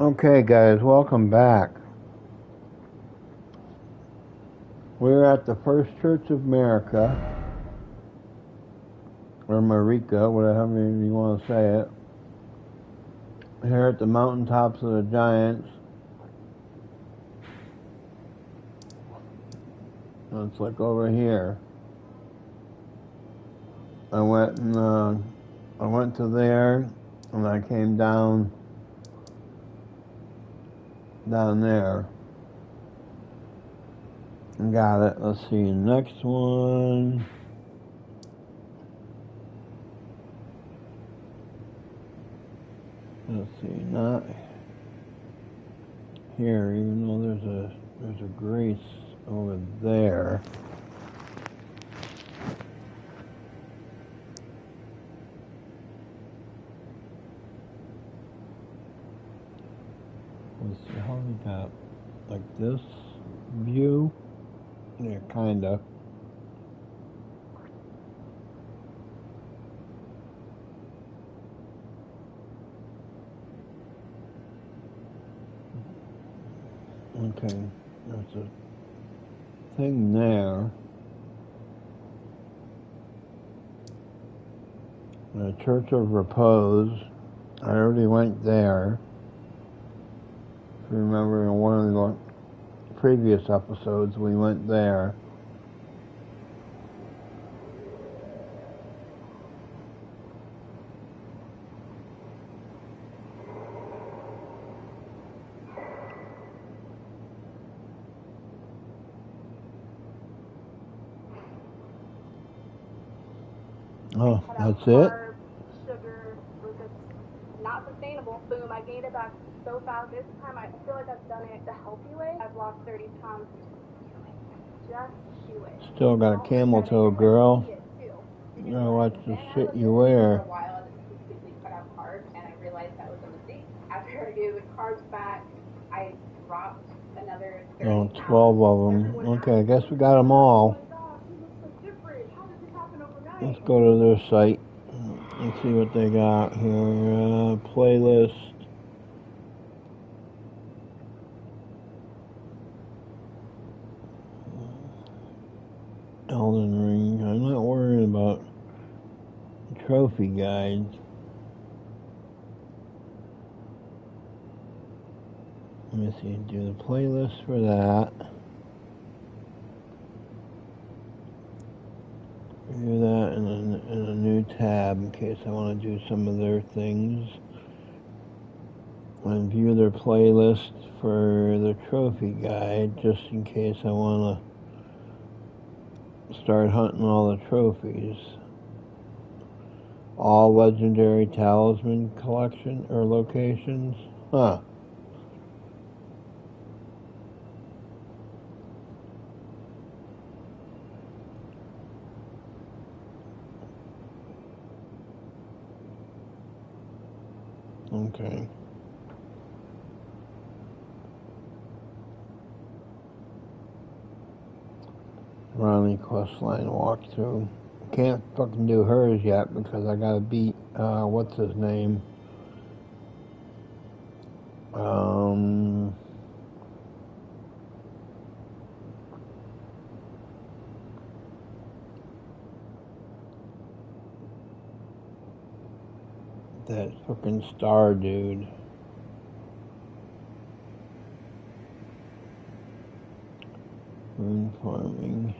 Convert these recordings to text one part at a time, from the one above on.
Okay, guys, welcome back. We're at the First Church of America, or Marika, whatever you want to say it. Here at the mountaintops of the Giants. It's like over here. I went to there, and I came down there. Got it. Let's see. Next one. Let's see. Not here, even though there's a grace over there. Let's see how we got like this view. Yeah, kinda. Okay, there's a thing there. The Church of Repose. I already went there. If you remember in one of the previous episodes, we went there. Oh, that's it? Sugar, glucose, not sustainable. Boom, I gained it back so fast. This time I feel like I've done it the healthy way. I've lost 30 pounds. Just do it. Still got a camel toe, girl. You gotta watch the shit you wear. For a while, I just completely cut out carbs, and I realized that was a mistake. After I gave the carbs back, I dropped another 30 Oh, pounds. 12 of them. Okay, I guess we got them all. Let's go to their site. Let's see what they got here. Playlist. Elden Ring. I'm not worried about trophy guides. Let me see. Do the playlist for that. Do that in a new tab in case I want to do some of their things. And view their playlist for the trophy guide just in case I want to start hunting all the trophies. All legendary talisman collection or locations. Huh. Okay. Ronnie questline walkthrough. Can't fucking do hers yet because I gotta beat what's his name? That fucking star dude. Rune farming.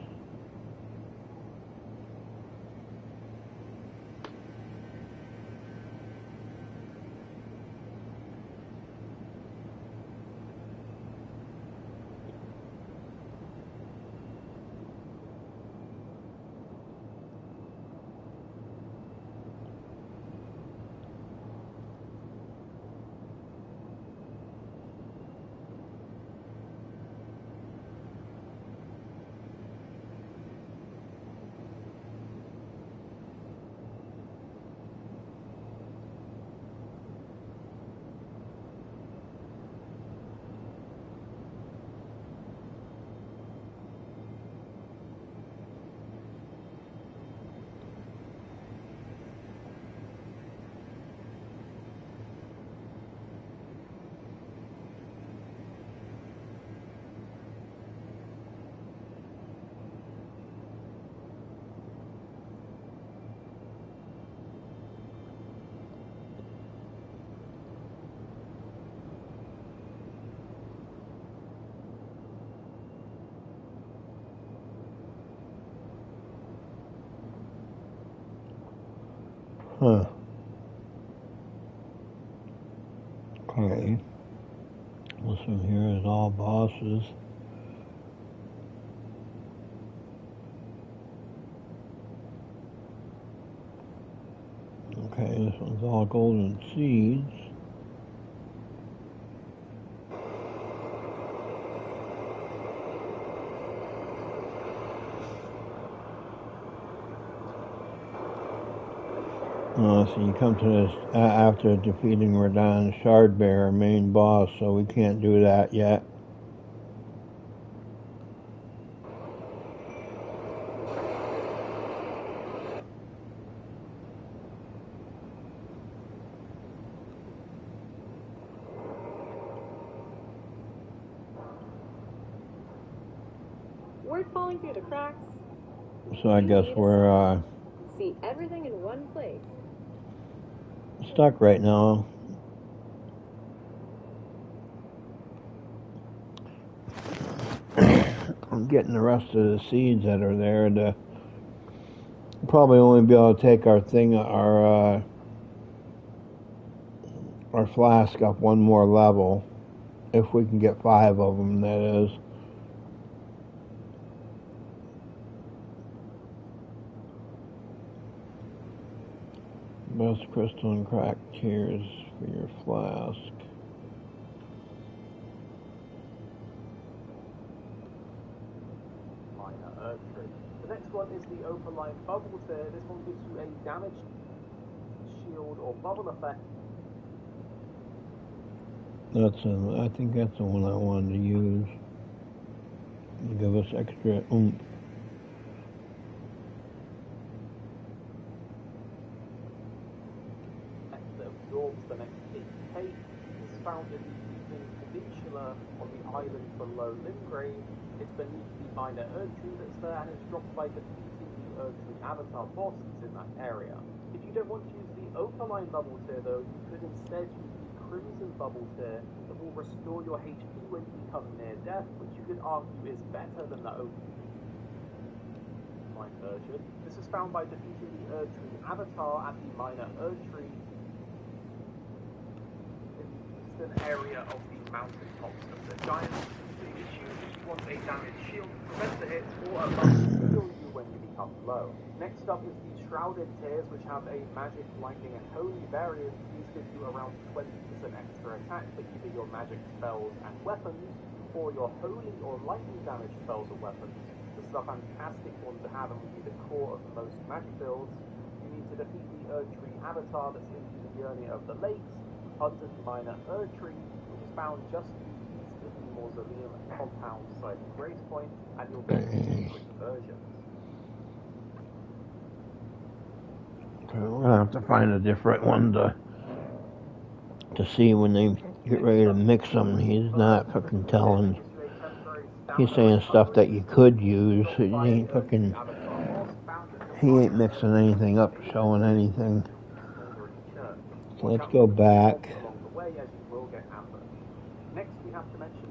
Huh. Okay. This one here is all bosses. Okay, this one's all golden seeds. So you come to this after defeating Radahn Shardbear, our main boss, so we can't do that yet. Word falling through the cracks. So I guess we're See everything in one place. stuck right now. I'm getting the rest of the seeds that are there to probably only be able to take our flask up one more level, if we can get 5 of them, that is. Best crystal and cracked tears for your flask. The next one is the Opaline Bubble Tear. This one gives you a damage, shield, or bubble effect. I think that's the one I wanted to use. To give us extra oomph. That absorbs the next 8k. This is found in the Evening Peninsula on the island below Limgrave. It's beneath the minor Erdtree that's there, and it's dropped by defeating the Erdtree avatar boss that's in that area. If you don't want to use the Opaline Bubble Tear though, you could instead use the Crimson Bubble Tear that will restore your HP when you become near death, which you could argue is better than the Opaline version. This is found by defeating the Erdtree avatar at the minor Erdtree in the eastern area of the mountaintops of the giants. The issue is you want a damage shield to prevent the hits or a buff to heal you when you become low. Next up is the Shrouded Tears, which have a magic, lightning, and holy variant. These give you around 20% extra attack for either your magic spells and weapons, or your holy or lightning damage spells or weapons. This is a fantastic one to have and will be the core of most magic builds. You need to defeat the Erdtree avatar that's in the Yearning of the Lakes, under the minor Erdtree, which is found just to the east of the Mausoleum compound beside the Grace Point, and you'll get 3 versions. Okay, we're gonna have to find a different one to see when they get ready to mix them. He's not fucking telling. He's saying stuff that you could use. He ain't fucking. He ain't mixing anything up, showing anything. So let's go back. Next, we have to mention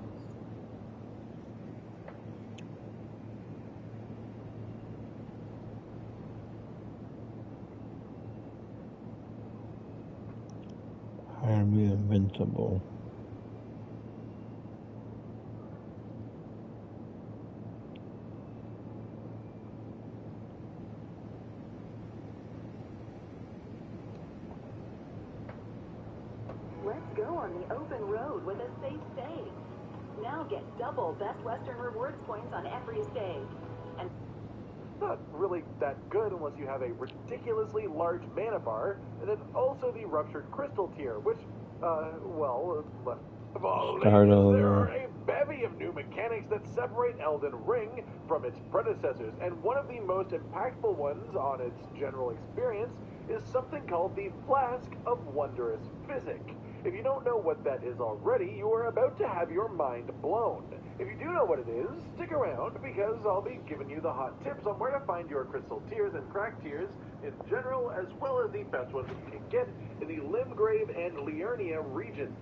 How to be invincible. Let's go on the open road with a safe save. Now get double Best Western Rewards points on every save. And not really that good unless you have a ridiculously large mana bar, and then also the Ruptured Crystal tier, which, well, of all Start ages, over. there are a bevy of new mechanics that separate Elden Ring from its predecessors, and one of the most impactful ones on its general experience is something called the Flask of Wondrous Physic. If you don't know what that is already, you are about to have your mind blown. If you do know what it is, stick around, because I'll be giving you the hot tips on where to find your crystal tiers and cracked tiers in general, as well as the best ones that you can get in the Limgrave and Liurnia regions.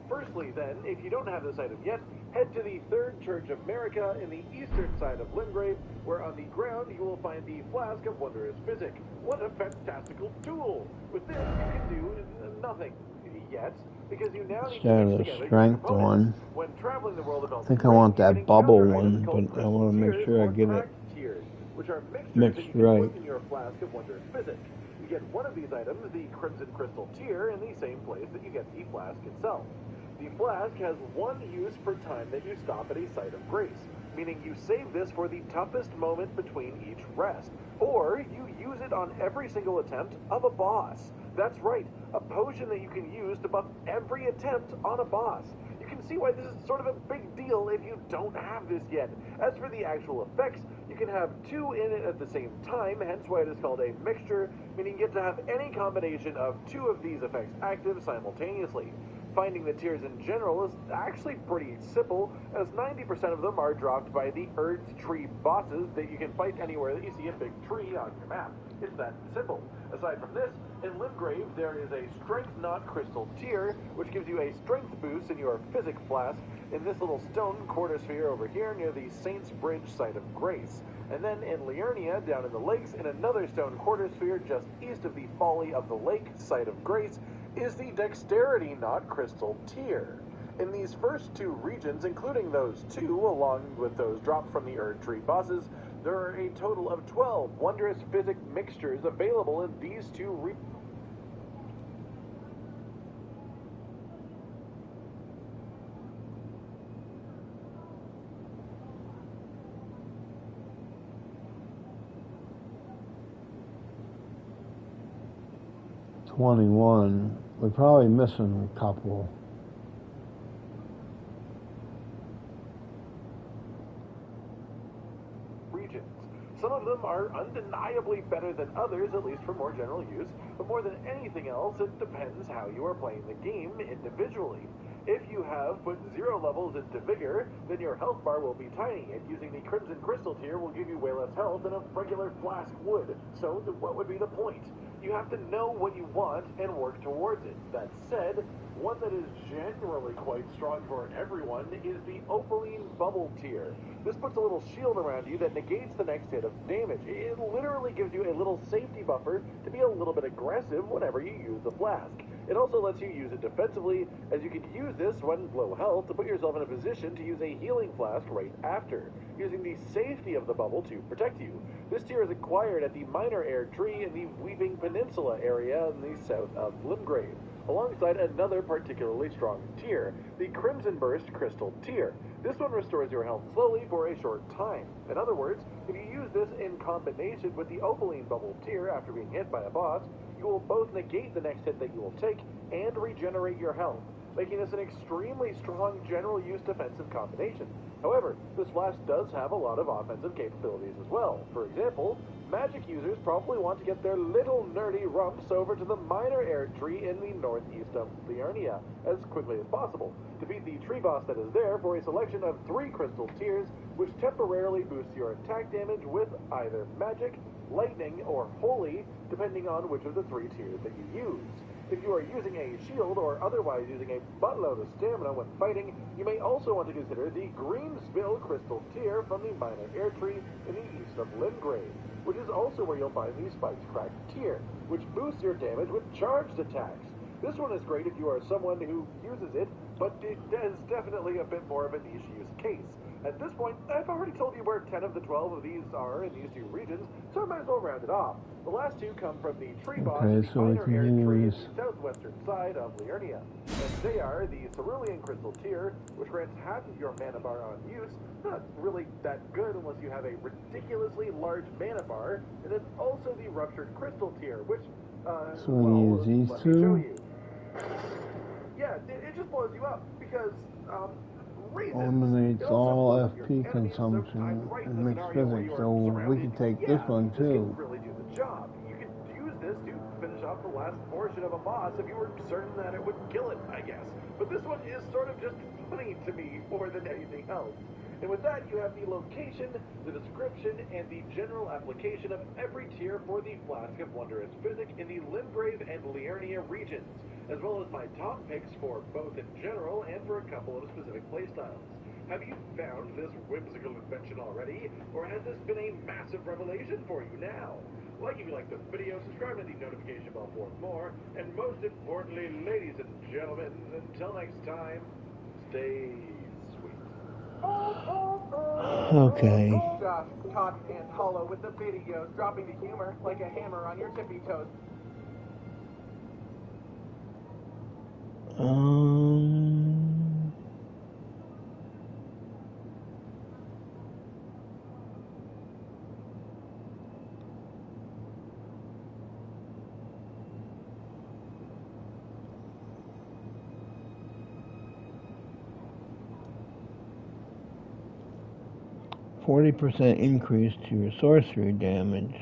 Firstly, then, if you don't have this item yet, Head to the Third Church of America in the eastern side of Limgrave, where on the ground you will find the Flask of Wondrous Physic. What a fantastical tool! With this, you can do nothing yet, because you now need to Instead mix of the together your strength components. one, When traveling the world of I Elden think I Ring, want you can that bubble encounter items one, called but I crystal want to make tears sure I or get it tract tears, which are mixtures mixed that you can right. put in your Flask of Wondrous Physic. You get one of these items, the Crimson Crystal Tear, in the same place that you get the flask itself. The flask has one use per time that you stop at a site of grace, meaning you save this for the toughest moment between each rest, or you use it on every single attempt of a boss. That's right, a potion that you can use to buff every attempt on a boss. You can see why this is sort of a big deal if you don't have this yet. As for the actual effects, you can have two in it at the same time, hence why it is called a mixture, meaning you get to have any combination of two of these effects active simultaneously. Finding the tears in general is actually pretty simple, as 90% of them are dropped by the Erd Tree bosses that you can fight anywhere that you see a big tree on your map. It's that simple. Aside from this, in Limgrave there is a Strength Knot Crystal Tear, which gives you a strength boost in your Physic Flask in this little stone quarter sphere over here near the Saint's Bridge site of grace. And then in Liurnia, down in the lakes, in another stone quarter sphere just east of the Folly of the Lake site of grace, is the Dexterity Knot Crystal Tear. In these first two regions, including those two, along with those dropped from the Erd Tree bosses, there are a total of 12 Wondrous Physic mixtures available in these two regions. $21. We're probably missing a couple. Regions. Some of them are undeniably better than others, at least for more general use, but more than anything else, it depends how you are playing the game individually. If you have put 0 levels into Vigor, then your health bar will be tiny, and using the Crimson Crystal Tier will give you way less health than a regular flask would. So what would be the point? You have to know what you want and work towards it. That said, one that is generally quite strong for everyone is the Opaline Bubble Tier. This puts a little shield around you that negates the next hit of damage. It literally gives you a little safety buffer to be a little bit aggressive whenever you use the flask. It also lets you use it defensively, as you can use this when low health to put yourself in a position to use a healing flask right after, using the safety of the bubble to protect you. This tier is acquired at the Minor Erd Tree in the Weeping Peninsula area in the south of Limgrave, alongside another particularly strong tier, the Crimson Burst Crystal Tier. This one restores your health slowly for a short time. In other words, if you use this in combination with the Opaline Bubble Tier after being hit by a boss, you will both negate the next hit that you will take and regenerate your health, making this an extremely strong general use defensive combination. However, this flask does have a lot of offensive capabilities as well. For example, magic users probably want to get their little nerdy rumps over to the Minor Erd Tree in the northeast of Liurnia as quickly as possible, to beat the tree boss that is there for a selection of 3 crystal tears, which temporarily boosts your attack damage with either magic, lightning, or holy, depending on which of the 3 tiers that you use. If you are using a shield or otherwise using a buttload of stamina when fighting, you may also want to consider the Green Spill Crystal Tier from the Minor Erd Tree in the east of Limgrave, which is also where you'll find the Spiked Cracked Tier, which boosts your damage with charged attacks. This one is great if you are someone who uses it, but it is definitely a bit more of a niche use case. At this point, I've already told you where 10 of the 12 of these are in these 2 regions, so I might as well round it off. The last 2 come from the tree boss in the So we Minor can Erd Tree in use the southwestern side of Liurnia, and they are the Cerulean Crystal Tier, which grants half of your mana bar on use. Not really that good unless you have a ridiculously large mana bar, and then also the Ruptured Crystal Tier, which, so we use these let me show 2. you. Yeah, it just blows you up, because, reasons. Eliminates It also all blows your FP enemies, so consumption times right in and the mixed scenario where physics, you so are we surrounded. can take Yeah, this one this too. can really do the job. You could use this to finish off the last portion of a boss if you were certain that it would kill it, I guess. But this one is sort of just funny to me more than anything else. And with that, you have the location, the description, and the general application of every tier for the Flask of Wondrous Physic in the Limgrave and Liurnia regions, as well as my top picks for both in general and for a couple of specific playstyles. Have you found this whimsical invention already, or has this been a massive revelation for you now? Like if you like this video, subscribe to the notification bell for more, and most importantly, ladies and gentlemen, until next time, stay sweet. Okay. Josh, Todd, and Hollow with the videos, dropping the humor like a hammer on your tippy toes. Um, 40% increase to your sorcery damage.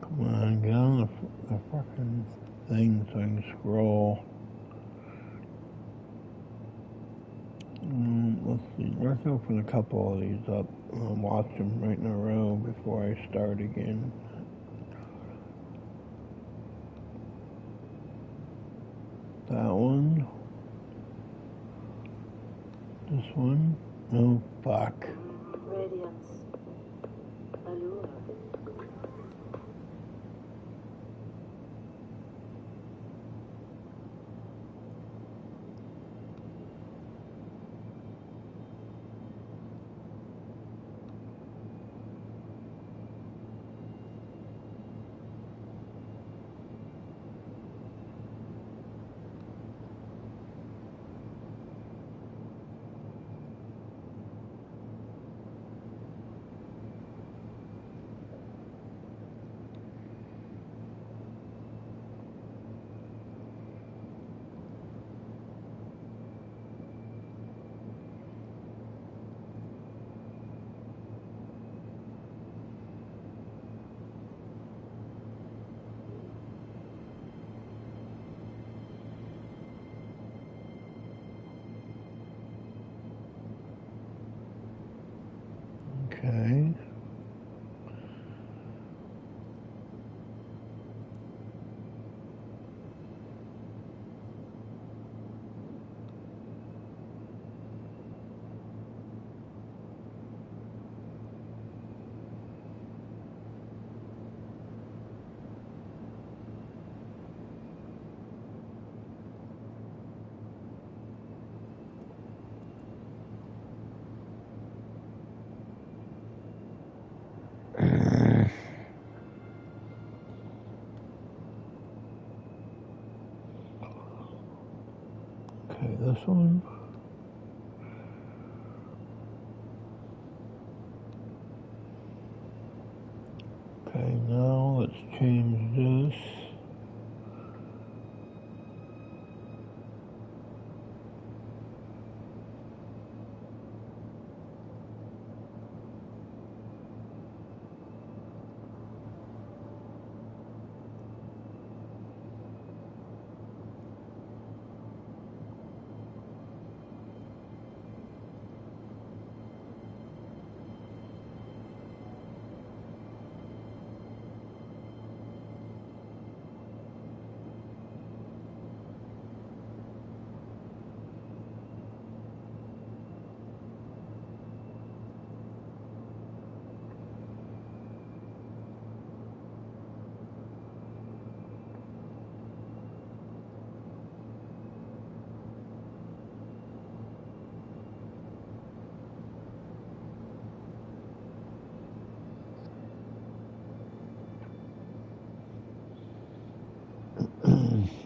Come on, get on the fucking thing so I can scroll. Let's see, let's open a couple of these up. I'll watch them right in a row before I start again. That one. This one. Oh, fuck. Radiance. Allure. Okay. Okay, this one. Okay, now let's change this.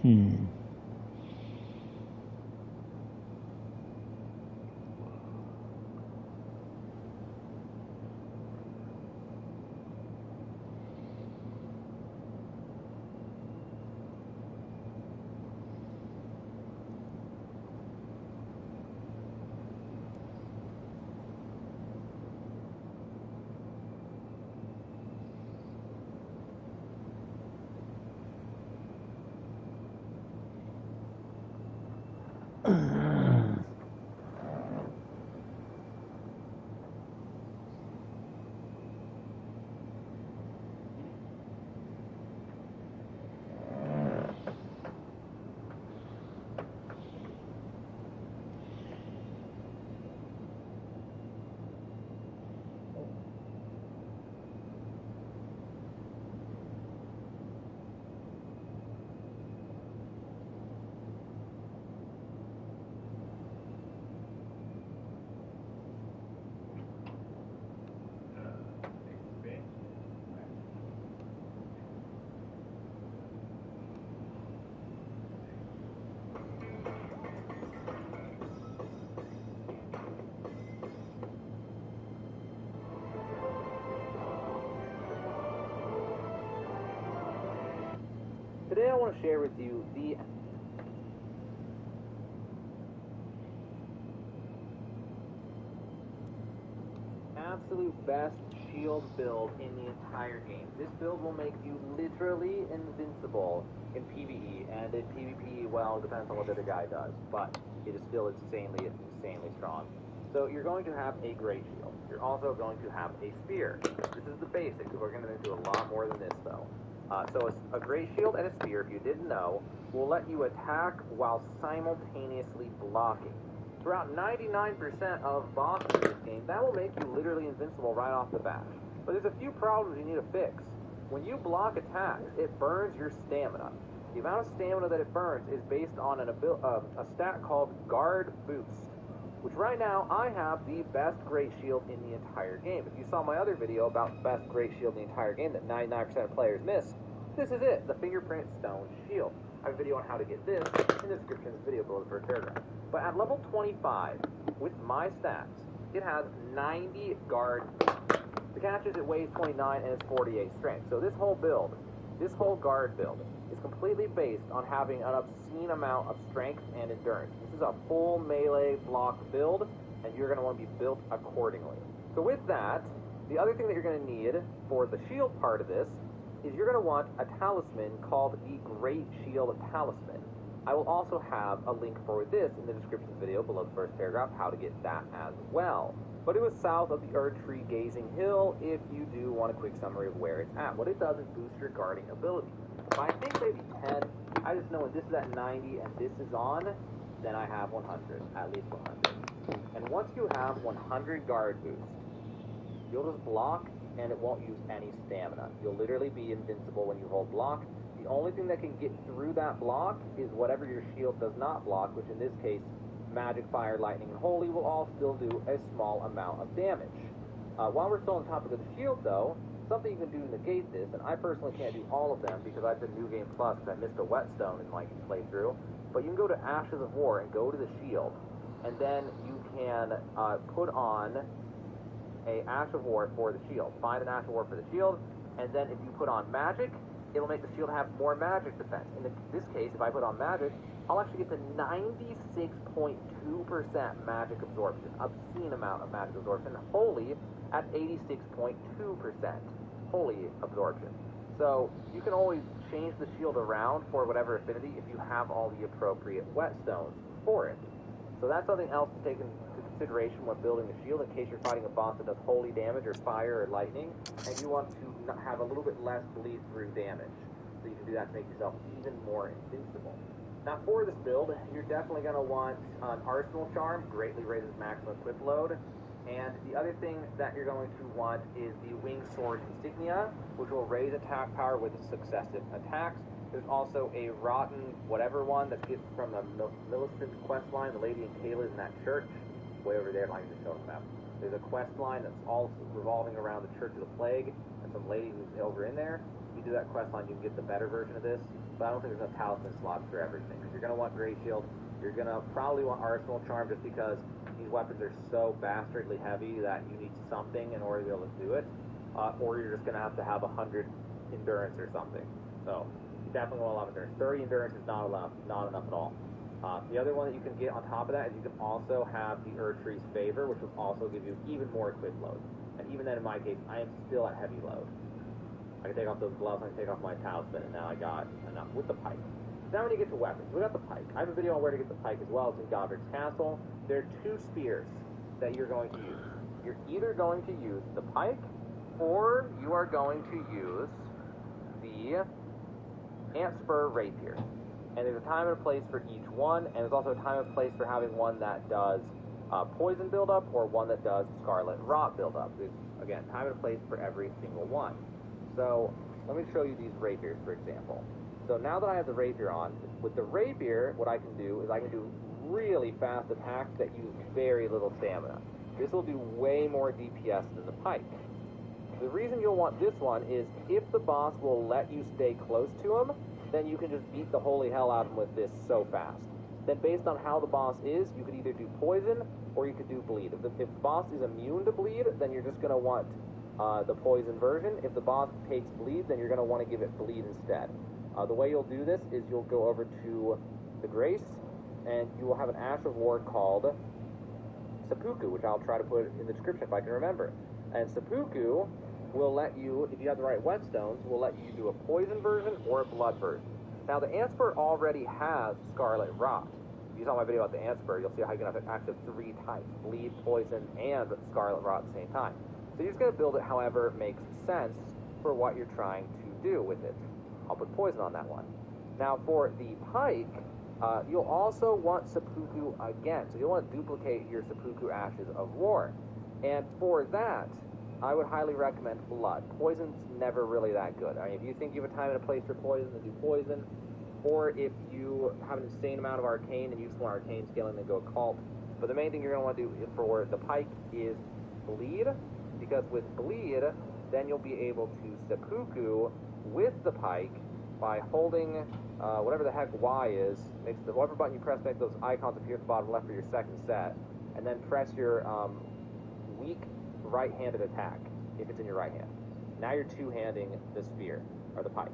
Hmm. Today I want to share with you the absolute best shield build in the entire game. This build will make you literally invincible in PvE, and in PvP, well, it depends on what the other guy does, but it is still insanely strong. So you're going to have a great shield. You're also going to have a spear. This is the basics. We're going to do a lot more than this, though. So a great shield and a spear, if you didn't know, will let you attack while simultaneously blocking. Throughout 99% of bosses in this game, that will make you literally invincible right off the bat. But there's a few problems you need to fix. When you block attacks, it burns your stamina. The amount of stamina that it burns is based on a stat called Guard Boost, which right now I have the best great shield in the entire game. If you saw my other video about the best great shield in the entire game that 99% of players miss, this is it, the Fingerprint Stone Shield. I have a video on how to get this in the description of this video below the first paragraph. But at level 25, with my stats, it has 90 guard. The catch is it weighs 29 and it's 48 strength. So this whole build, this whole guard build, is completely based on having an obscene amount of strength and endurance. This is a full melee block build, and you're going to want to be built accordingly. So with that, the other thing that you're going to need for the shield part of this is you're going to want a talisman called the Great Shield Talisman. I will also have a link for this in the description video below the first paragraph, how to get that as well. But it was south of the Erdtree Gazing Hill if you do want a quick summary of where it's at. What it does is boost your guarding ability. By I think maybe 10, I just know when this is at 90 and this is on, then I have 100, at least 100. And once you have 100 guard boost, you'll just block and it won't use any stamina. You'll literally be invincible when you hold block. The only thing that can get through that block is whatever your shield does not block, which in this case, magic, fire, lightning, and holy will all still do a small amount of damage. While we're still on the topic of the shield, though, something you can do to negate this, and I personally can't do all of them because I've been New Game Plus because I missed a whetstone in my playthrough, but you can go to Ashes of War and go to the shield, and then you can put on a Ash of War for the shield. Find an Ash of War for the shield, and then if you put on magic, it'll make the shield have more magic defense. In this case, if I put on magic, I'll actually get to 96.2% magic absorption. Obscene amount of magic absorption. Holy at 86.2% holy absorption. So you can always change the shield around for whatever affinity if you have all the appropriate whetstones for it. So that's something else to take into consideration when building the shield in case you're fighting a boss that does holy damage or fire or lightning, and you want to have a little bit less bleed through damage. So you can do that to make yourself even more invincible. Now for this build, you're definitely going to want an Arsenal Charm, greatly raises maximum equip load. And the other thing that you're going to want is the Winged Sword Insignia, which will raise attack power with successive attacks. There's also a Rotten whatever one that's get from the Millicent quest line, the lady in Kayla in that church, way over there, like just show the map. There's a quest line that's all revolving around the Church of the Plague, and some lady who's over in there. you do that quest line, you can get the better version of this, but I don't think there's enough talisman slots for everything. Because you're going to want Great Shield, you're going to probably want Arsenal Charm just because these weapons are so bastardly heavy that you need something in order to be able to do it, or you're just going to have 100 endurance or something. So you definitely want a lot of endurance. 30 endurance is not enough at all. The other one that you can get on top of that is you can also have the Erdtree's Favor, which will also give you even more equip load. And even then, in my case, I am still at heavy load. I can take off those gloves, I can take off my talisman, and now I got enough with the pike. Now when you get to weapons, we got the pike. I have a video on where to get the pike as well. It's in Godric's Castle. There are 2 spears that you're going to use. You're either going to use the pike, or you are going to use the Ant Spur Rapier. And there's a time and a place for each one, and there's also a time and place for having one that does poison buildup or one that does scarlet rot buildup. There's, again, time and a place for every single one. So let me show you these rapiers, for example. So now that I have the rapier on, with the rapier, what I can do is I can do really fast attacks that use very little stamina. This will do way more DPS than the pike. The reason you'll want this one is if the boss will let you stay close to him, then you can just beat the holy hell out of him with this so fast. Then based on how the boss is, you could either do poison or you could do bleed. If the boss is immune to bleed, then you're just going to want the poison version. If the boss takes bleed, then you're going to want to give it bleed instead. The way you'll do this is you'll go over to the Grace, and you will have an Ash of War called Seppuku, which I'll try to put in the description if I can remember. And Seppuku will let you, if you have the right whetstones, will let you do a poison version or a blood version. Now, the Ant Spur already has Scarlet Rot. If you saw my video about the Ant Spur, you'll see how you can have access 3 types, bleed, poison, and Scarlet Rot at the same time. So you're just going to build it however makes sense for what you're trying to do with it. I'll put poison on that one. Now, for the pike, you'll also want Seppuku again. So you'll want to duplicate your Seppuku Ashes of War. And for that, I would highly recommend blood. Poison's never really that good. I mean, if you think you have a time and a place for poison, then do poison. Or if you have an insane amount of arcane and you just want arcane scaling, then go occult. But the main thing you're going to want to do for the pike is bleed, because with bleed, then you'll be able to seppuku with the pike by holding whatever the heck Y is. Makes the whatever button you press makes those icons appear at the bottom left for your second set, and then press your weak right-handed attack if it's in your right hand. Now you're two-handing the spear or the pike.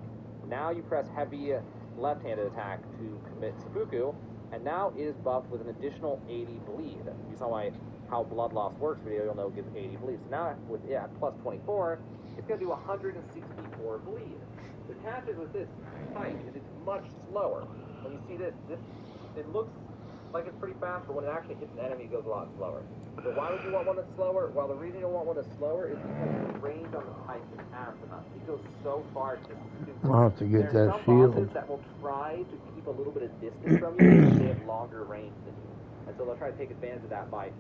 Now you press heavy left-handed attack to commit seppuku, and now it is buffed with an additional 80 bleed. If you saw my how blood loss works video, you'll know it gives 80 bleed. So now with it at plus 24, it's going to do 164 bleed. The catch is with this pike is it's much slower. When you see this it looks like it's pretty fast, but when it actually hits an enemy, it goes a lot slower. So why would you want one that's slower? Well, the reason you'll want one that's slower is because the range on the pike is enough. It goes so far. I'll have to get there are that some shield. bosses that will try to keep a little bit of distance from you because they have longer range than you. And so they'll try to take advantage of that by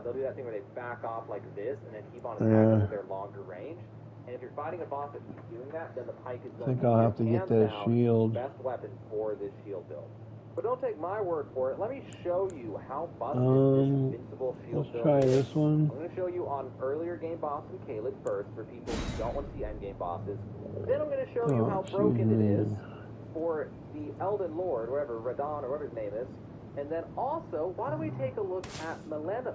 they'll do that thing where they back off like this and then keep on attacking with their longer range. And if you're fighting a boss that keeps doing that, then the pike is going to be I'll have to get that shield. the best weapon for this shield build. But don't take my word for it. Let me show you how busted this invincible shield let's build try is. this one. I'm going to show you on earlier game boss and Caleb first for people who don't want to see end game bosses. Then I'm going to show you how broken it is for the Elden Lord, wherever Radon or whatever his name is. And then also, why don't we take a look at Melena,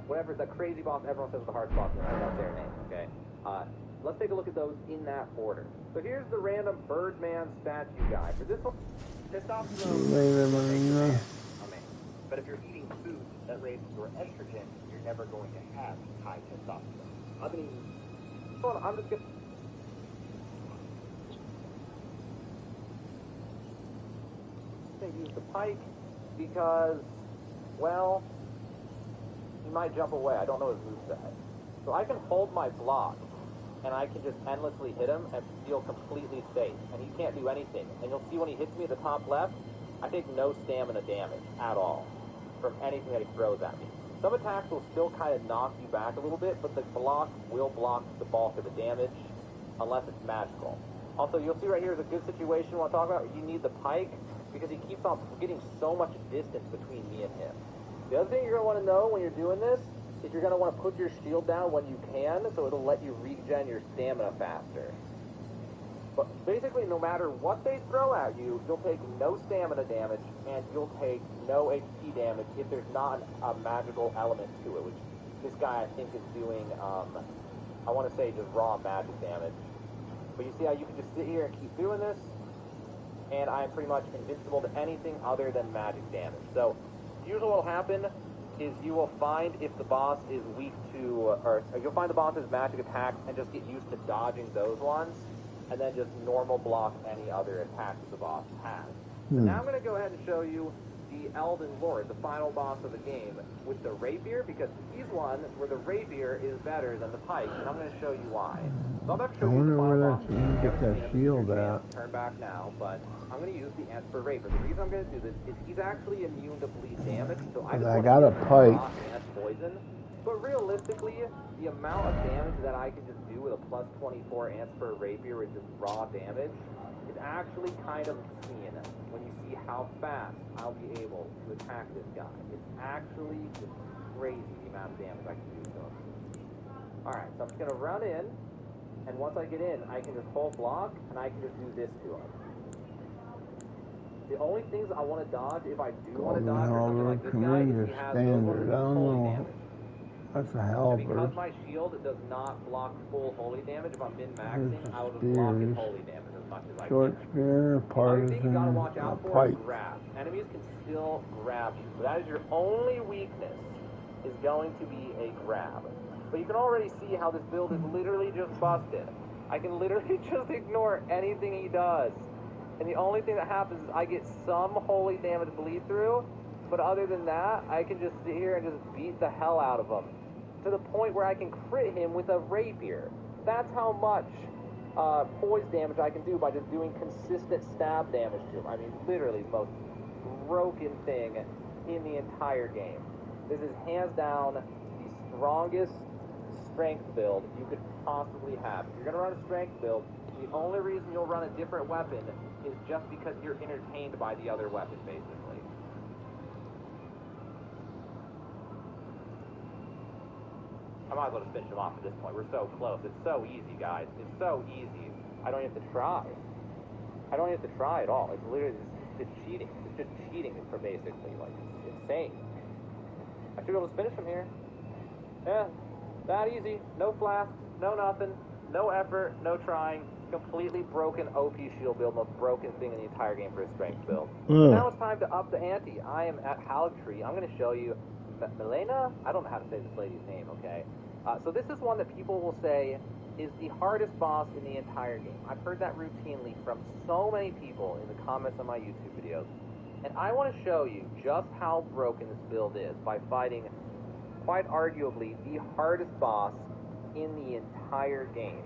whatever, the crazy boss everyone says is the hardest boss, I won't say her name, okay? Let's take a look at those in that order. So here's the random Birdman statue guy. For this one, testosterone but if you're eating food that raises your estrogen, you're never going to have high testosterone. I'm just going to use the pike because, well, he might jump away. I don't know his moveset. So I can hold my block, and I can just endlessly hit him and feel completely safe. And he can't do anything. And you'll see when he hits me at the top left, I take no stamina damage at all from anything that he throws at me. Some attacks will still kind of knock you back a little bit, but the block will block the bulk of the damage unless it's magical. Also, you'll see right here is a good situation you want to talk about. You need the pike because he keeps on getting so much distance between me and him. The other thing you're going to want to know when you're doing this is you're going to want to put your shield down when you can, so it'll let you regen your stamina faster. But basically, no matter what they throw at you, you'll take no stamina damage, and you'll take no HP damage if there's not a magical element to it, which this guy, I think, is doing, I want to say just raw magic damage. But you see how you can just sit here and keep doing this, and I'm pretty much invincible to anything other than magic damage. So, usually what will happen is you will find if the boss is weak to, or you'll find the boss's magic attacks and just get used to dodging those ones, and then just normal block any other attacks that the boss has. So now I'm going to go ahead and show you the Elden Lord, the final boss of the game, with the rapier, because he's one where the rapier is better than the pike, and I'm going to show you why. So I'm about to show you the final boss. You can get that shield at. Turn back now, but I'm going to use the Answer Rapier. The reason I'm going to do this is he's actually immune to bleed damage, so I got a pike. And poison. But realistically, the amount of damage that I can just do with a plus 24 Answer Rapier with just raw damage is actually kind of obscene when you see how fast I'll be able to attack this guy. It's actually just crazy the amount of damage I can do to him. Alright, so I'm just going to run in, and once I get in, I can just hold block, and I can just do this to him. The only things I want to dodge, if I do want to dodge or something like this guy, is he has those holy damage. That's a hell of a... Because my shield does not block full holy damage, if I'm min-maxing, I will just block his holy damage as much as I can. Short spear, partisan, you gotta watch out for pike. is grab. Enemies can still grab you. So that is your only weakness, is going to be a grab. But you can already see how this build is literally just busted. I can literally just ignore anything he does. And the only thing that happens is I get some holy damage bleed through, but other than that, I can just sit here and just beat the hell out of him. To the point where I can crit him with a rapier. That's how much poise damage I can do by just doing consistent stab damage to him. I mean, literally the most broken thing in the entire game. This is hands down the strongest strength build you could possibly have. If you're going to run a strength build, the only reason you'll run a different weapon is just because you're entertained by the other weapon, basically. I might as well just finish him off at this point. We're so close. It's so easy, guys. It's so easy. I don't have to try. I don't have to try at all. It's literally just cheating. It's just cheating for basically, like, it's insane. I should be able to finish him here. Yeah, that easy. No flash, no nothing, no effort, no trying. Completely broken OP shield build, most broken thing in the entire game for a strength build. Now it's time to up the ante. I am at Haltree. I'm going to show you Milena? I don't know how to say this lady's name, okay? So this is one that people will say is the hardest boss in the entire game. I've heard that routinely from so many people in the comments on my YouTube videos. And I want to show you just how broken this build is by fighting, quite arguably, the hardest boss in the entire game.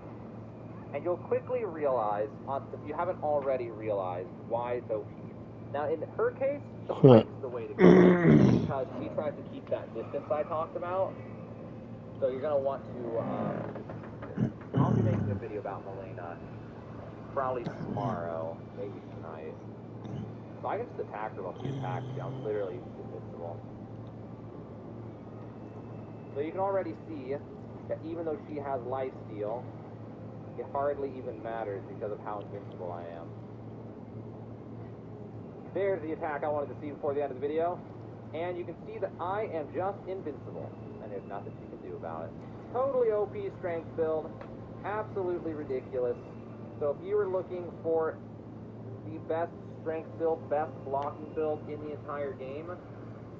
And you'll quickly realize, if you haven't already realized, why it's OP. Now, in her case, the fight's the way to go, because she tries to keep that distance I talked about. So you're going to want to, I'll be making a video about Milena, probably tomorrow, maybe tonight. So I can just attack her while she attacks me. I'm literally invincible. So you can already see that even though she has lifesteal, it hardly even matters because of how invincible I am. There's the attack I wanted to see before the end of the video. And you can see that I am just invincible. And there's nothing she can do about it. Totally OP strength build. Absolutely ridiculous. So if you were looking for the best strength build, best blocking build in the entire game,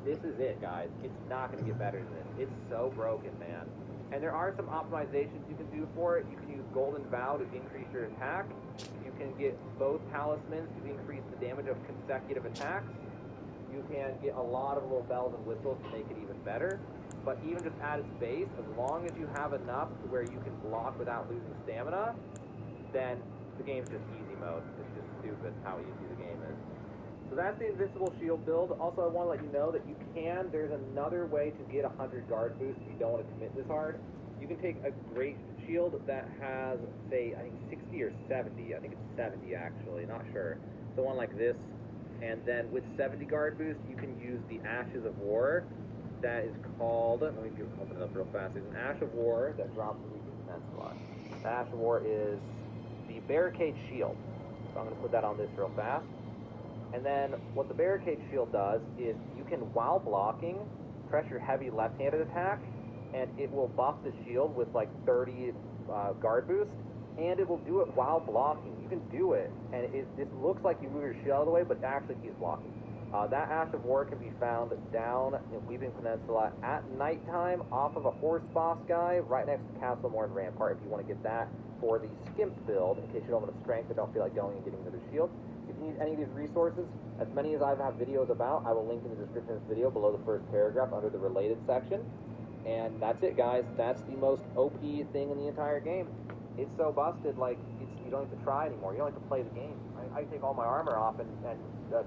this is it, guys. It's not going to get better than this. It's so broken, man. And there are some optimizations you can do for it. You can use Golden Vow to increase your attack. You can get both talismans to increase the damage of consecutive attacks. You can get a lot of little bells and whistles to make it even better. But even just at its base, as long as you have enough to where you can block without losing stamina, then the game's just easy mode. It's just stupid how easy the game is. So that's the Invincible Shield build. Also, I want to let you know that there's another way to get 100 guard boost if you don't want to commit this hard. You can take a great shield that has, say, I think 60 or 70. I think it's 70, actually. Not sure. So one like this. And then with 70 guard boost, you can use the Ashes of War that is called, let me open it up real fast. It's an Ash of War that drops the Weeping Peninsula. The Ash of War is the Barricade Shield. So I'm going to put that on this real fast. And then what the Barricade Shield does is you can, while blocking, press your heavy left-handed attack, and it will buff the shield with like 30 guard boost, and it will do it while blocking. You can do it, and it looks like you move your shield out of the way, but actually keeps blocking. That Ash of War can be found down in Weeping Peninsula at nighttime off of a horse boss guy right next to Castle Morn Rampart if you want to get that for the skimp build, in case you don't have enough strength or don't feel like going and getting another shield. If you need any of these resources, as many as I have videos about, I will link in the description of this video below the first paragraph under the related section. And that's it, guys. That's the most OP thing in the entire game. It's so busted, like, you don't have to try anymore. You don't have to play the game. I take all my armor off and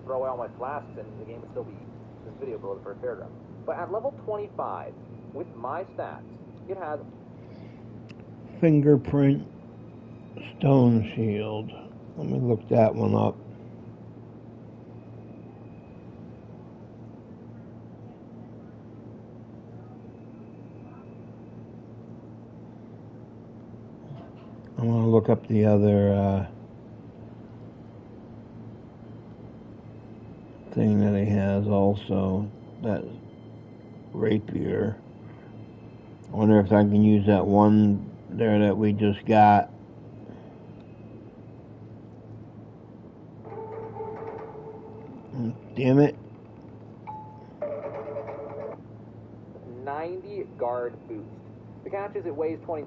throw away all my flasks, and the game would still be this video below the first paragraph. But at level 25, with my stats, it has fingerprint stone shield. Let me look that one up. I want to look up the other thing that he has also, that rapier. I wonder if I can use that one there that we just got. Damn it. 90 guard boost. The catch is it weighs 20.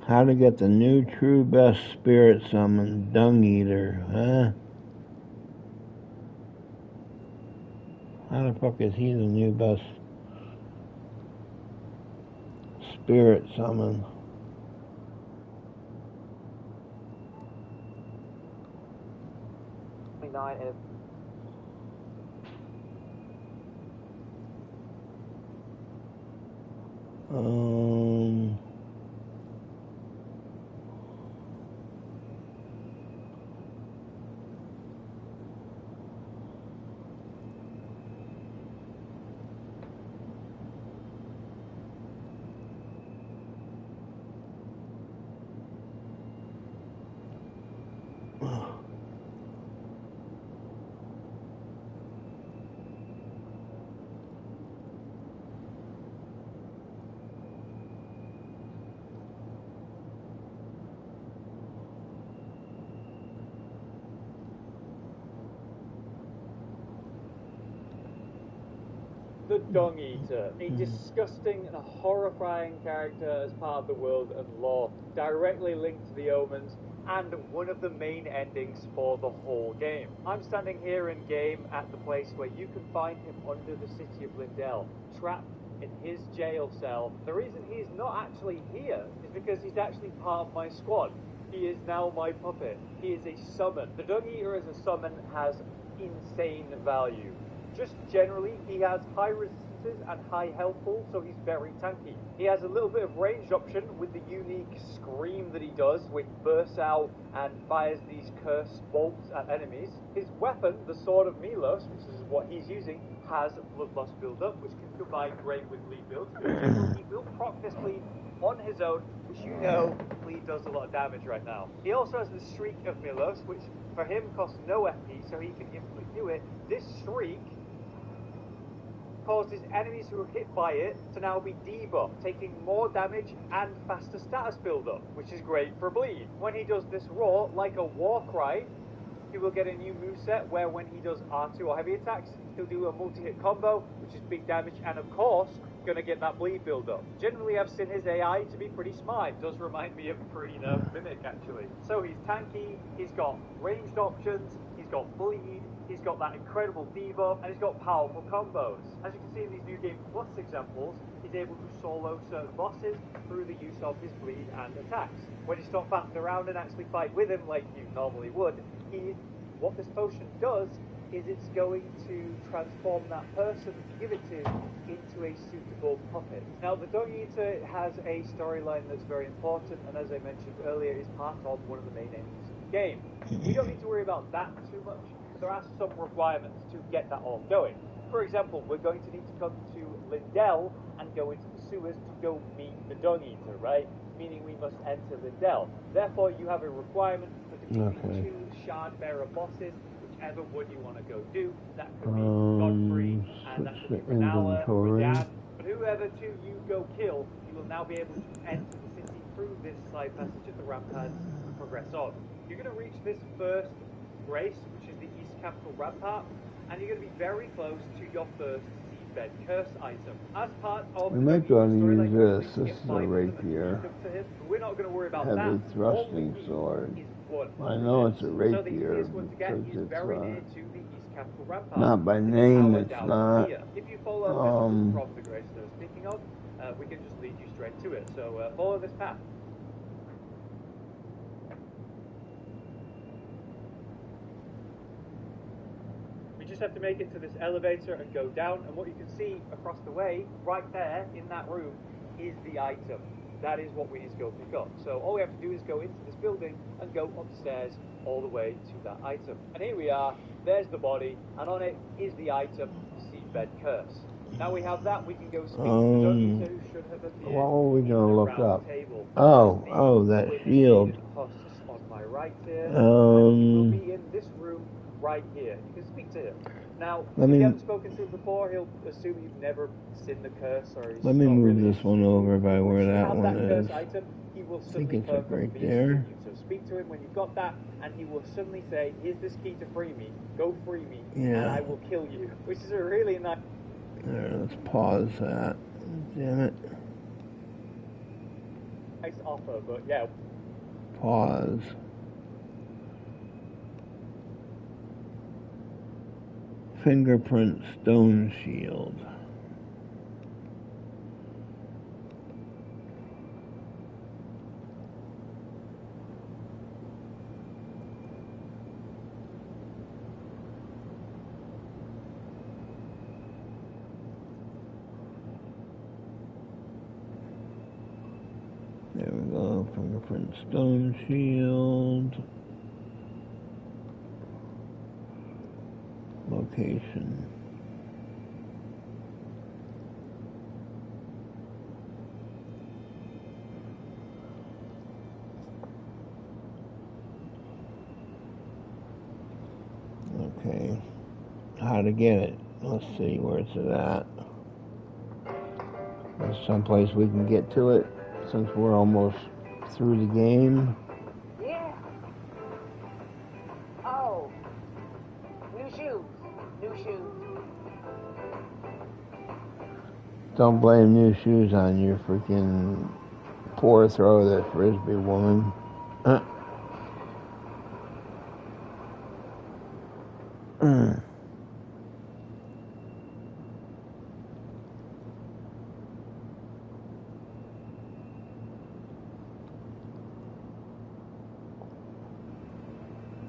How to get the new true best spirit summon, Dung Eater, huh? How the fuck is he the new best spirit summon? And the Dung Eater, a disgusting and horrifying character as part of the world and lore, directly linked to the Omens, and one of the main endings for the whole game. I'm standing here in game at the place where you can find him under the city of Lindell, trapped in his jail cell. The reason he's not actually here is because he's actually part of my squad. He is now my puppet. He is a summon. The Dung Eater as a summon has insane value. Just generally, he has high resistances and high health pool, so he's very tanky. He has a little bit of range option with the unique scream that he does, which bursts out and fires these cursed bolts at enemies. His weapon, the Sword of Milos, which is what he's using, has Bloodlust build-up, which can combine great with bleed build. He will proc this bleed on his own, which you know bleed does a lot of damage right now. He also has the Shriek of Milos, which for him costs no FP, so he can instantly do it. This Shriek causes enemies who are hit by it to now be debuffed, taking more damage and faster status build-up, which is great for bleed. When he does this roar, like a war cry, he will get a new moveset where when he does R2 or heavy attacks, he'll do a multi-hit combo, which is big damage, and of course, gonna get that bleed build-up. Generally, I've seen his AI to be pretty smart. It does remind me of pretty nerf Mimic, actually. So he's tanky, he's got ranged options, he's got bleed, he's got that incredible debuff, and he's got powerful combos. As you can see in these New Game Plus examples, he's able to solo certain bosses through the use of his bleed and attacks. When you stop faffing around and actually fight with him like you normally would, what this potion does is it's going to transform that person you give it to into a suitable puppet. Now, the Dog Eater has a storyline that's very important, and as I mentioned earlier, is part of one of the main aims of the game. We don't need to worry about that too much, but there are some requirements to get that all going. For example, we're going to need to come to Lindell and go into the sewers to go meet the Dog Eater, right? Meaning we must enter Lindell. Therefore, you have a requirement for defeating 2 shard bearer bosses, whichever one you want to go do. That could be Godfrey, and that could be Renala, or Dan. But whoever 2 you go kill, you will now be able to enter the city through this side passage at the ramparts and progress on. You're going to reach this first race, which is the East Capital Rampart, and you're going to be very close to your first seedbed curse item. As part of We might go and use this. This is a rapier. We're not going to worry about Heavy that. thrusting sword. I know it's a rapier because it's not by name. It's not. If you follow this from the grace that I was speaking of, we can just lead you straight to it. So follow this path. Just have to make it to this elevator and go down, and what you can see across the way, right there in that room, is the item. That is what we need to go pick up. So all we have to do is go into this building and go upstairs all the way to that item. And here we are, there's the body, and on it is the item, Seedbed Curse. Now we have that, we can go speak to the Dog Eater who should have appeared. What were we going to look up? Table. Oh, that shield. On my right here. We'll be in this room right here. You can speak to him. Now, if you haven't spoken to him before, he'll assume you've never seen the curse, or he's let me move really this one over by where that one is. Item, he will I think it's up right there. So speak to him when you've got that, and he will suddenly say, "Here's this key to free me. Go free me, and I will kill you." Which is a really nice. There, let's pause that. Damn it. Nice offer, but yeah. Pause. Fingerprint stone shield. There we go, fingerprint stone shield. Location. Okay. How to get it? Let's see where it's at. There's someplace we can get to it since we're almost through the game. Yeah. Oh. New shoes. New shoes. Don't blame new shoes on your freaking poor throw of that frisbee, woman.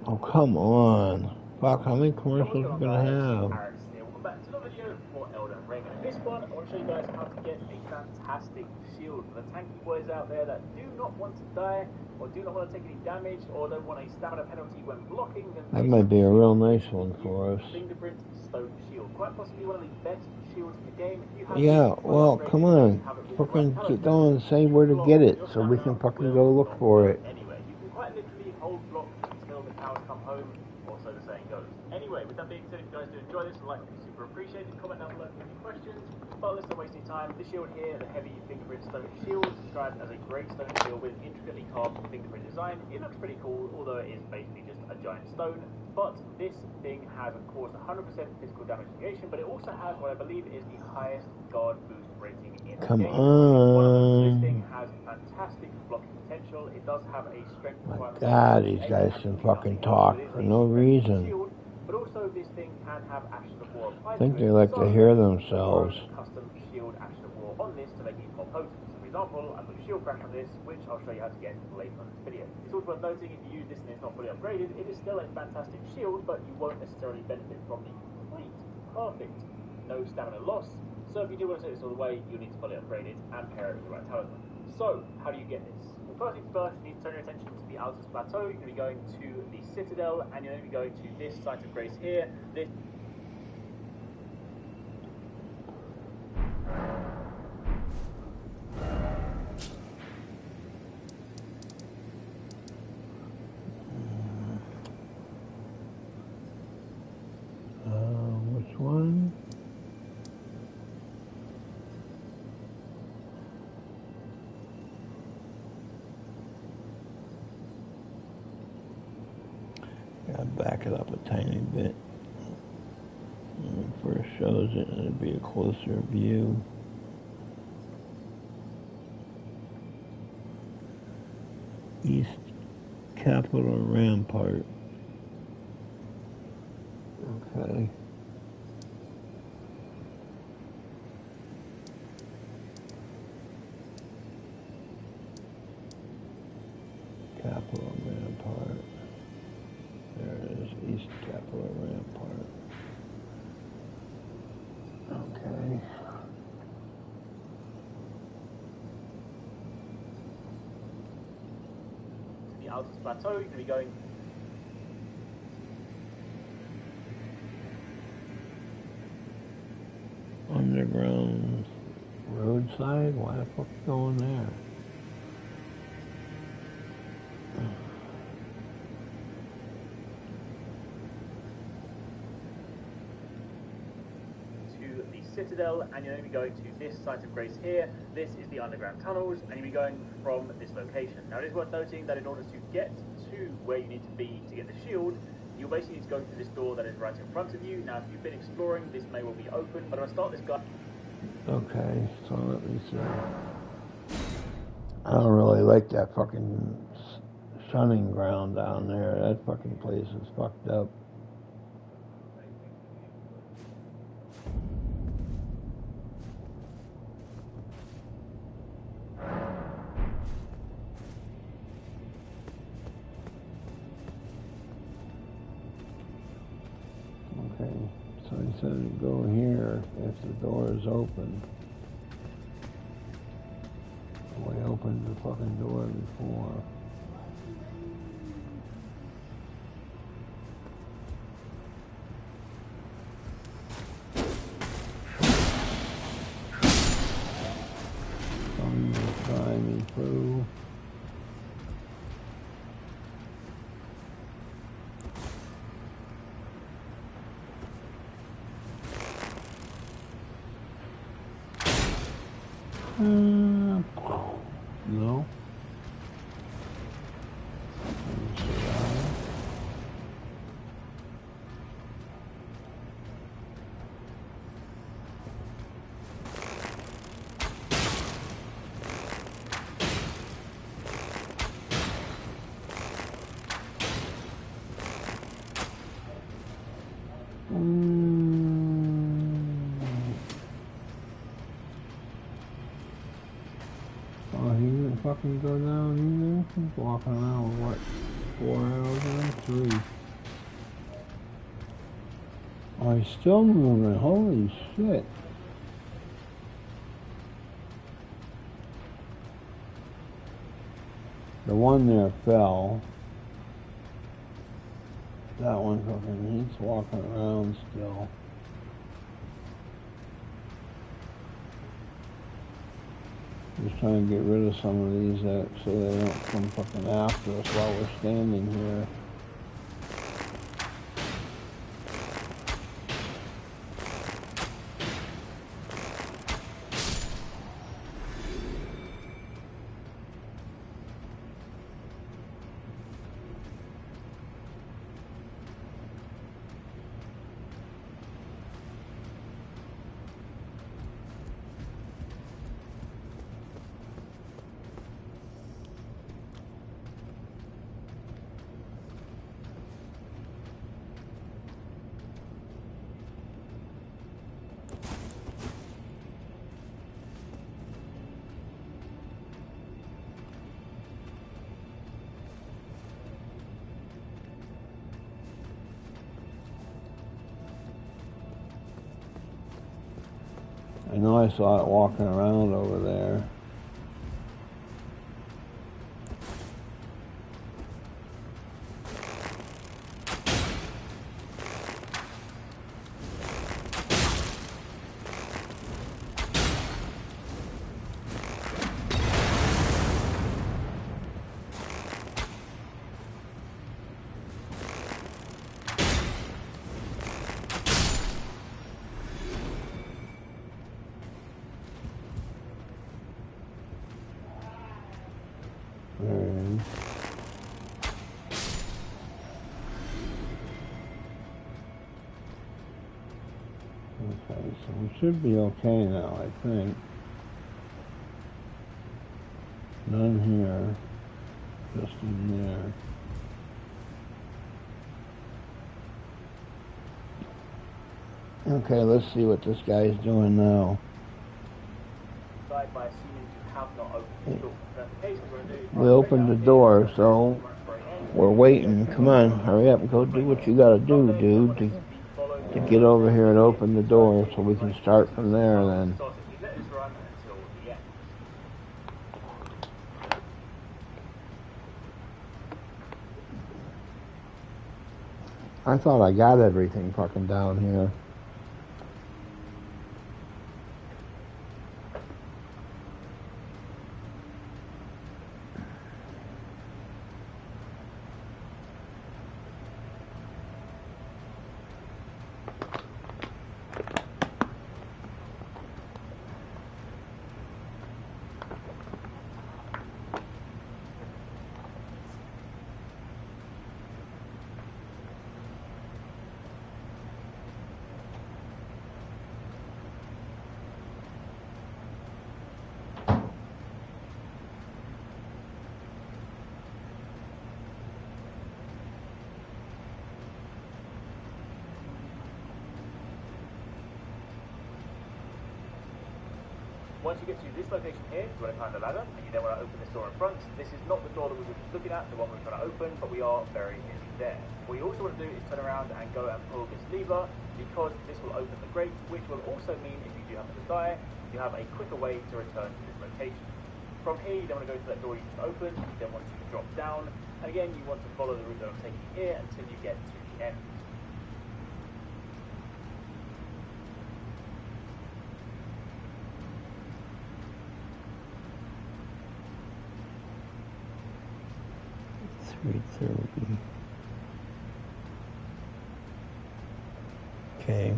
Oh, come on. Fuck, how many commercials are we gonna have? Welcome back to another video for Elden Ring. And in this one, I want to show you guys how to get a fantastic shield for the tanky boys out there that do not want to die, or do not want to take any damage, or don't want a stamina penalty when blocking. That might be a real nice one for us. Fingerprint stone shield, quite possibly one of the best shields in the game. If you have Yeah, well, come on. Fucking get going and say where to get it so we can fucking go look for it. Anyway, you can quite literally hold blocks until the cows come home, or so the saying goes. Anyway, with that being said, if you guys do enjoy this, like would be super appreciated. Comment down below if you have any questions. But let's not waste any time. This shield here, the heavy fingerprint stone shield, is described as a great stone shield with intricately carved fingerprint design. It looks pretty cool, although it is basically just a giant stone. But this thing has, of course, 100% physical damage negation, but it also has what I believe is the highest guard boost rating in the game. This thing has fantastic blocking potential. It does have a strength requirement. God, these guys can fucking talk for no reason. But also, this thing can have Action of War applied. I think they like to hear themselves. Custom shield Action of War on this to make it more potent. So we example, I've got a shield crash on this, which I'll show you how to get later on in this video. It's also worth noting, if you use this and it's not fully upgraded, it is still a fantastic shield, but you won't necessarily benefit from the complete, perfect, no stamina loss. So if you do want to take this all the way, you'll need to fully upgrade it and pair it with the right talisman. So, how do you get this? Well, first things first, you need to turn your attention to the Altus Plateau. You're going to be going to the Citadel, and you're going to be going to this site of grace here. This which one? Gotta back it up a tiny bit. When it first shows it, it'll be a closer view. East Capitol Rampart. Okay. Capitol Rampart. There it is, East Capitol Rampart. Okay. to the Altus Plateau, you're going to be going Underground roadside? Why the fuck you going there? to the Citadel, and you're going to be going to this site of grace here. This is the underground tunnels, and you'll be going from this location. Now, it is worth noting that in order to get to where you need to be to get the shield, you'll basically need to go through this door that is right in front of you. Now, if you've been exploring, this may well be open, but I'm going to start this guy. Okay, so let me see. I don't really like that fucking sunning ground down there. That fucking place is fucked up. Okay, so he said to go here if the door is open. We opened the fucking door before. Some will try me through. No. Oh, he didn't fucking go down either. He's walking around with what, 4 arrows in him? 3. Oh, he's still moving. Holy shit. The one there fell. That one fucking, he's walking around still. Just trying to get rid of some of these so they don't come fucking after us while we're standing here. I know I saw it walking around over there. Okay, so we should be okay now, I think. None here, just in there. Okay, let's see what this guy's doing now. By assuming you have not opened the door. That's the case, we're going to do. We opened the door, so we're waiting. Come on, hurry up and go do what you gotta do, dude, to get over here and open the door so we can start from there then. I thought I got everything fucking down here. Once you get to this location here, you want to climb the ladder, and you then want to open this door in front. This is not the door that we were just looking at, the one we're trying to open, but we are very nearly there. What you also want to do is turn around and go and pull this lever, because this will open the grate, which will also mean if you do happen to die, you have a quicker way to return to this location. From here, you then want to go to that door you just opened, you then want to drop down, and again, you want to follow the route that I'm taking here until you get to the end. Okay.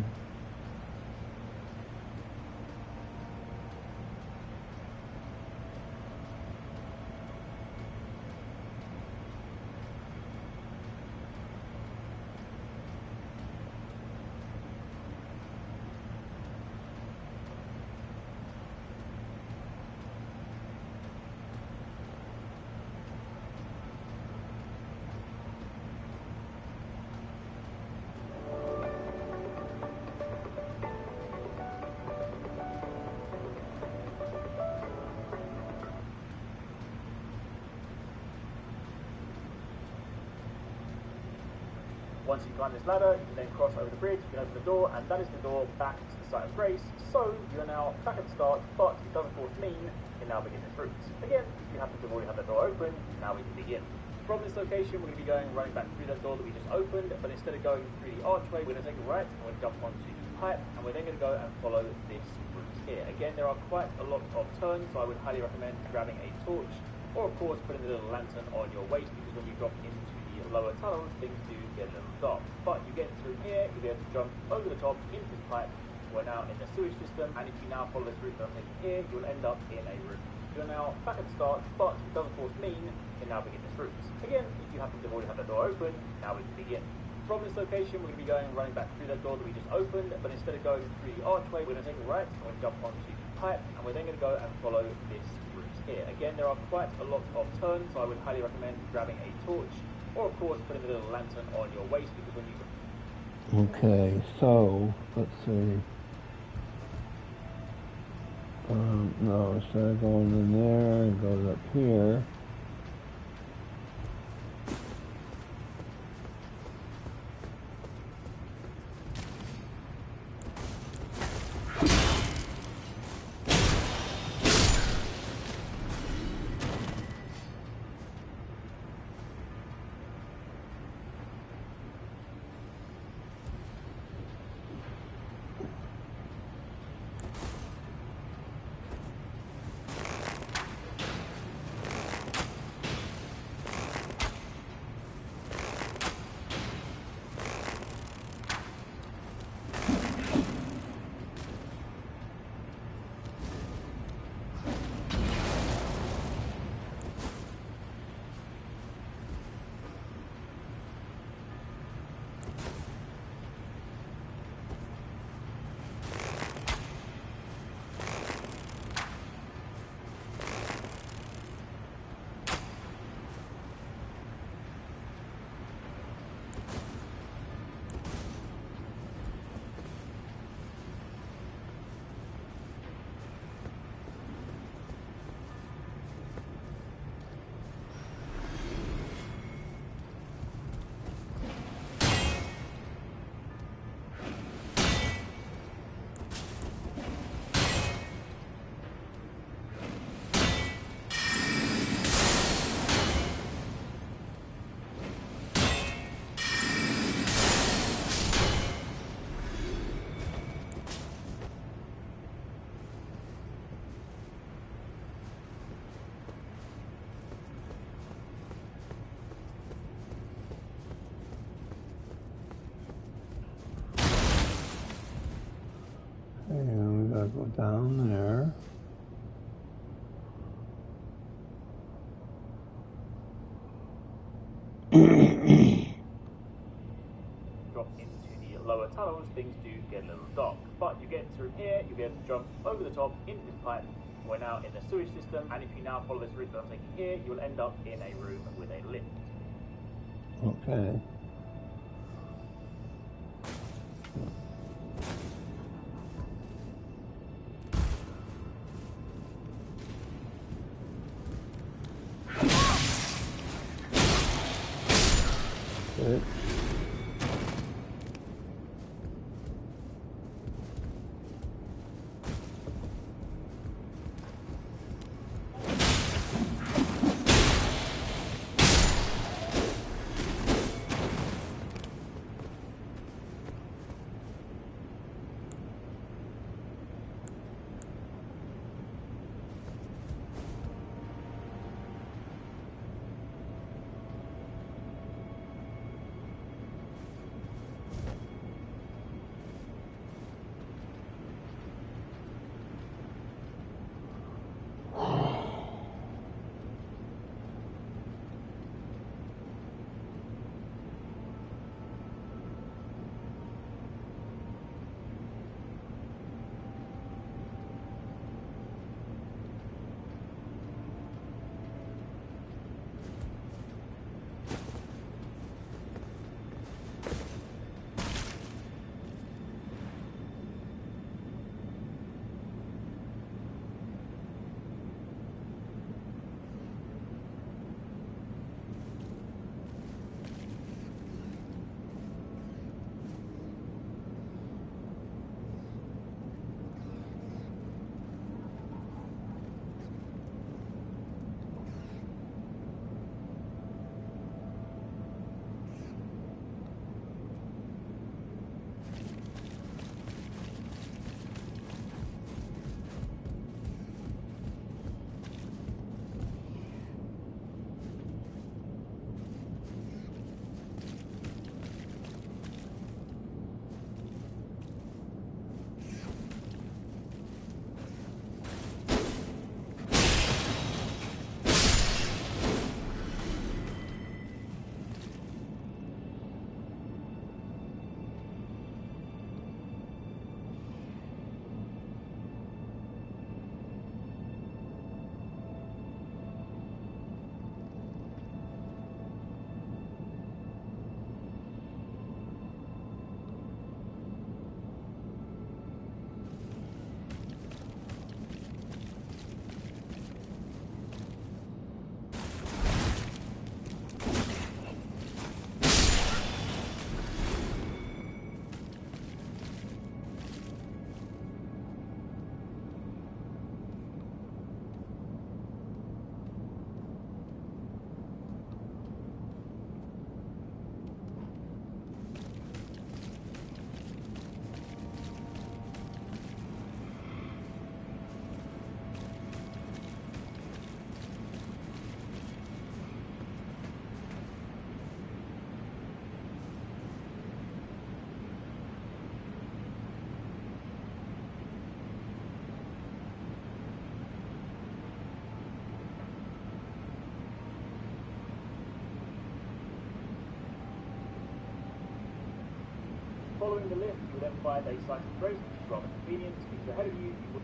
Once you climb this ladder, you can then cross over the bridge, you can open the door, and that is the door back to the site of grace. So, you are now back at the start, but it does of course mean you can now begin this route. Again, if you happen to have already had that door open, now we can begin. From this location, we're going to be running back through that door that we just opened, but instead of going through the archway, we're going to take a right, and we're going to jump onto the pipe, and we're then going to go and follow this route here. Again, there are quite a lot of turns, so I would highly recommend grabbing a torch, or of course putting a little lantern on your waist, because when you drop into the lower tunnels, things do get a little dark. But you get through here, you'll be able to jump over the top into this pipe. We're now in the sewage system, and if you now follow this route that I'm taking here, you will end up in a room. You're now back at the start, but it does of course mean you can now begin this route. Again, if you happen to have already had that door open, now we can begin. From this location, we're going to be running back through that door that we just opened, but instead of going through the archway, we're going to take a right, and we're going to jump onto the pipe, and we're then going to go and follow this route here. Again, there are quite a lot of turns, so I would highly recommend grabbing a torch, or of course putting a little lantern on your waist, because when you... Okay, so, let's see. No, instead of going in there, it goes up here. go down there. Drop into the lower tunnels, things do get a little dark. But you get through here, you'll be able to jump over the top into this pipe. We're now in the sewage system, and if you now follow this route that I'm taking here, you'll end up in a room with a lift. Okay. Good. Following the lift, you will then find a site of grace, which is rather convenient, because ahead of you, you will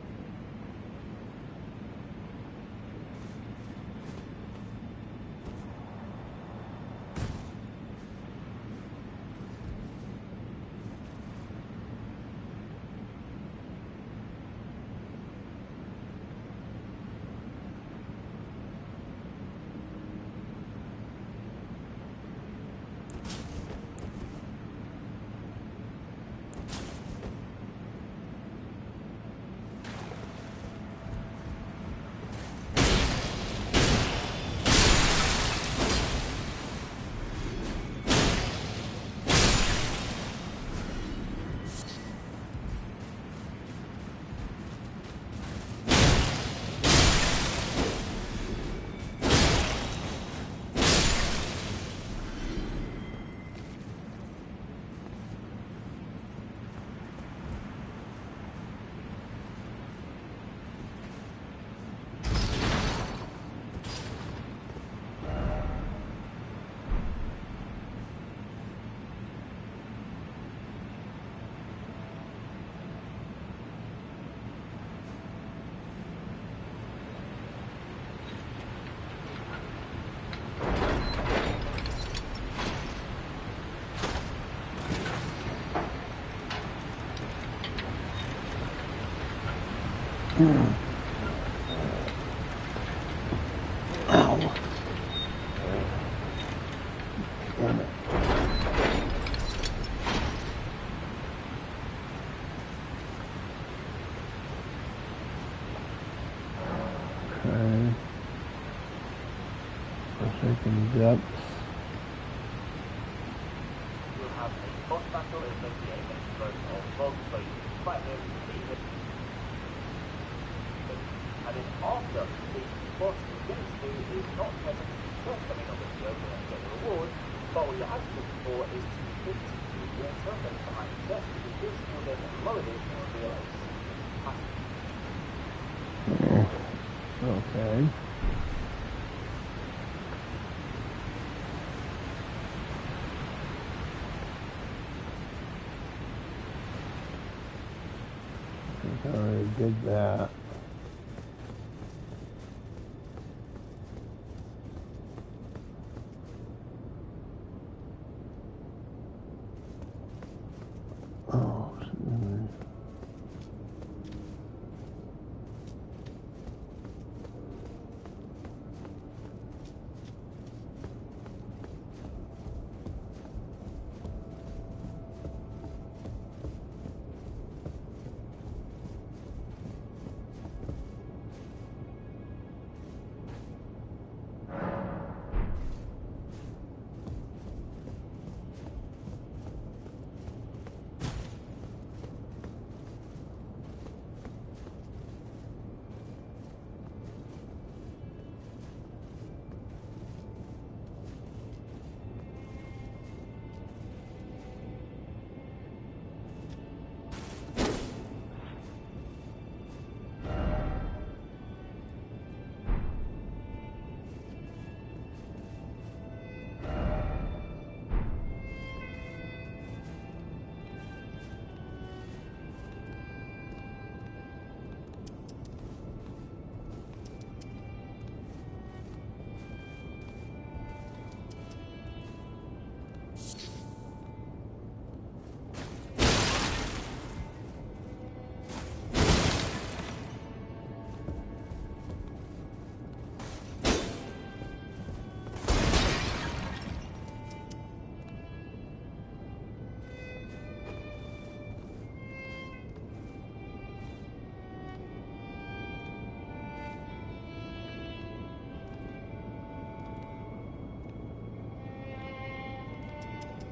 Ow. Damn it. Okay. Forsaken depths. You'll have a boss battle, it's basically a mixed version of boss, so you can fight him, beat him, and then after the boss you're going to do is not present, just coming up with the open and get the reward, but what you're actually looking for is to hit the water that's behind the chest, because this will then lower this and reveal a passive. Okay. I already did that. Oh,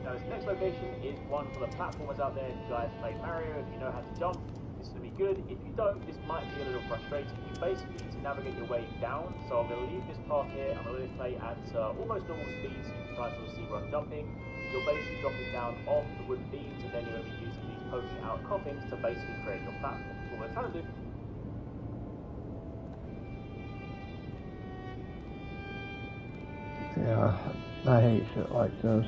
Now this next location is one for the platformers out there. If you guys play Mario, if you know how to jump, this is going to be good. If you don't, this might be a little frustrating. You basically need to navigate your way down. So I'm going to leave this path here. I'm going to let it play at almost normal speed so you can try to see where I'm jumping. You're basically dropping down off the wooden beams and then you're going to be using these poking out coffins to basically create your platform. So what we're trying to do yeah, I hate shit like this.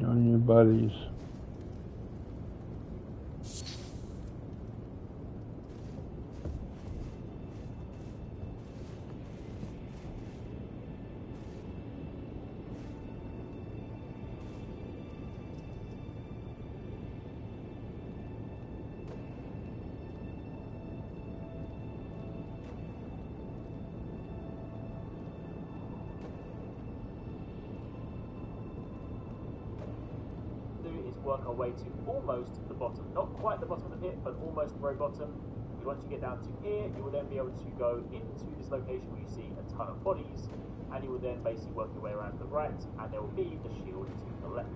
On your buddies. work our way to almost the bottom. Not quite the bottom of the pit, but almost the very bottom. Once you get down to here, you will then be able to go into this location where you see a ton of bodies, and you will then basically work your way around to the right, and there will be the shield to the left.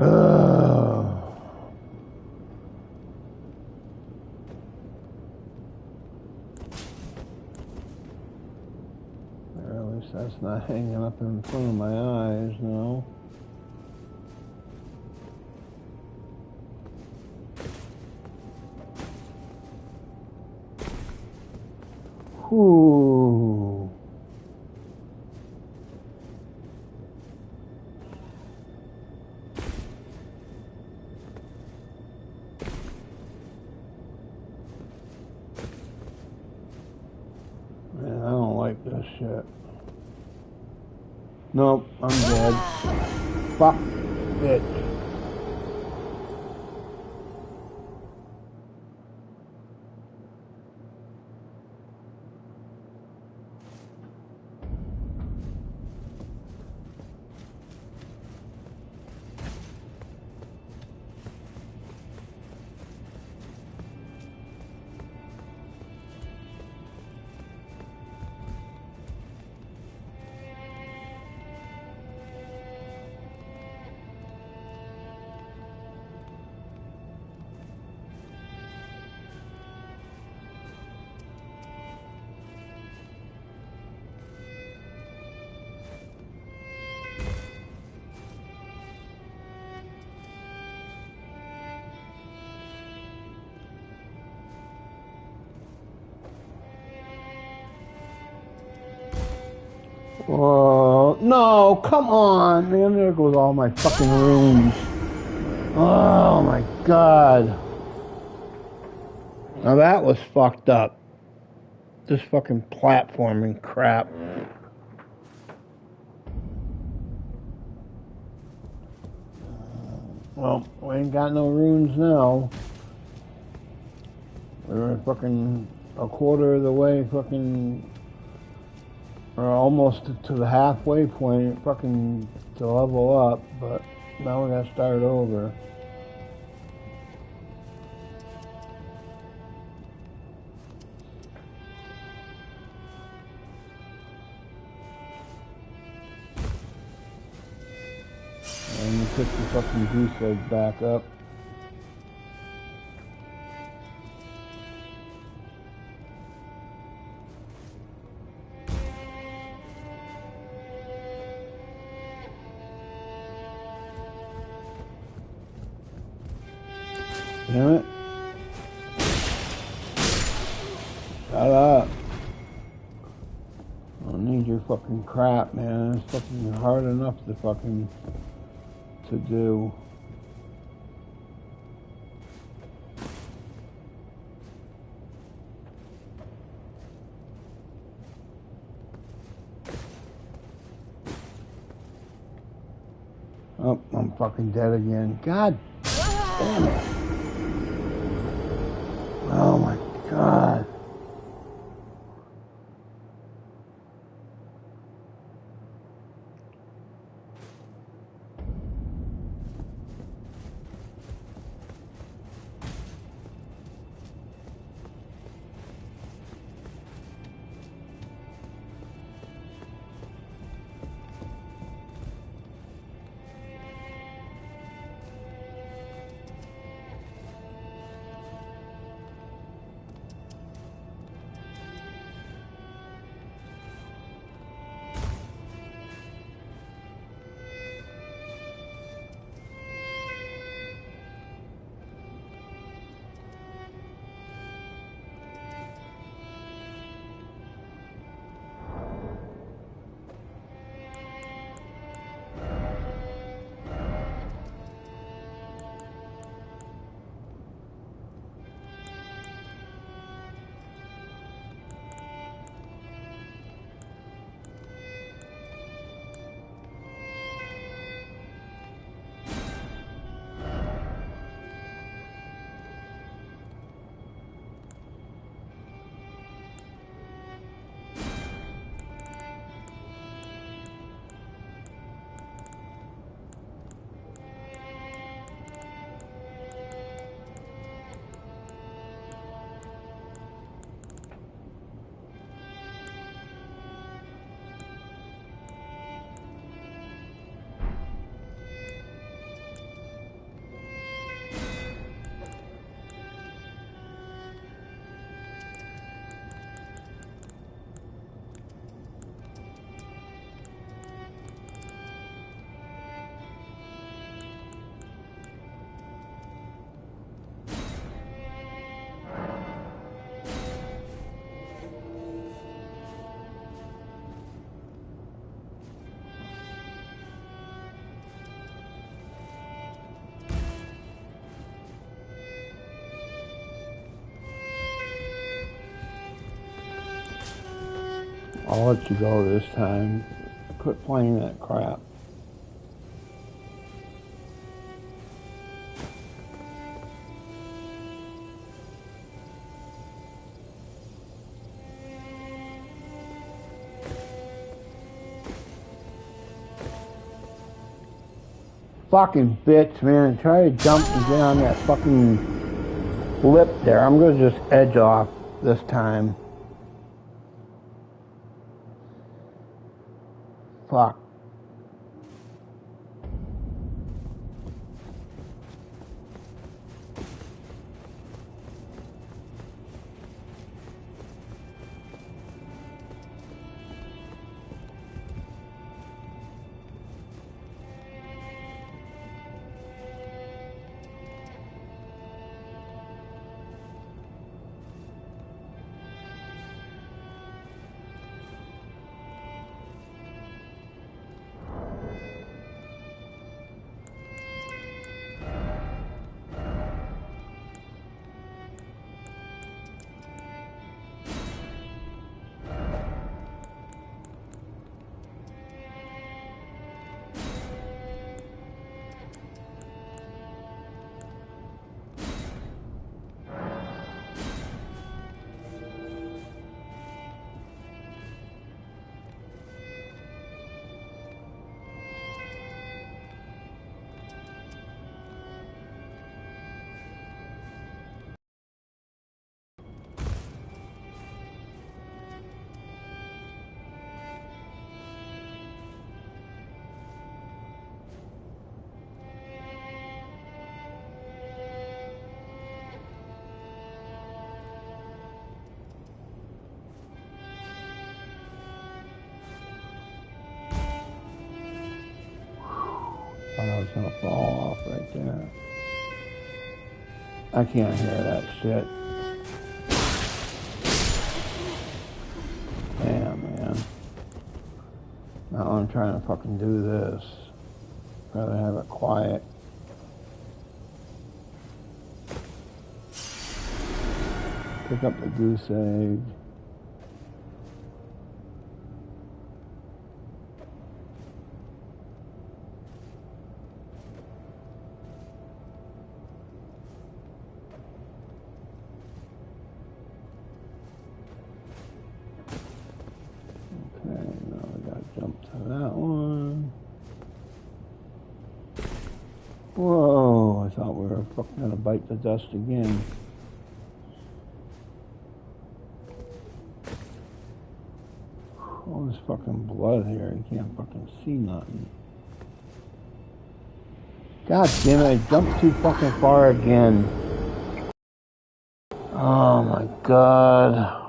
Or at least that's not hanging up in front of my eyes, no. Whew. Man, I don't like this shit. Nope, I'm dead. Fuck it. Oh, no, come on, man, there goes all my fucking rooms. Oh my god. Now that was fucked up. This fucking platforming crap. Well, we ain't got no runes now. We're fucking a quarter of the way fucking, or almost to the halfway point fucking to level up, but now we gotta start over. And you pick the fucking goose egg back up. Damn it. Shut up. I don't need your fucking crap, man. It's fucking hard enough to fucking to do. Oh, I'm fucking dead again. God damn it. Oh my god. I'll let you go this time. Quit playing that crap. Fucking bitch, man. Try to jump and get on that fucking lip there. I'm gonna just edge off this time. Fuck. Thought I was gonna fall off right there. I can't hear that shit. Damn, man. Now I'm trying to fucking do this. Rather have it quiet. Pick up the goose egg. Whoa, I thought we were fucking gonna bite the dust again. All this fucking blood here, you can't fucking see nothing. God damn it, I jumped too fucking far again. Oh my god.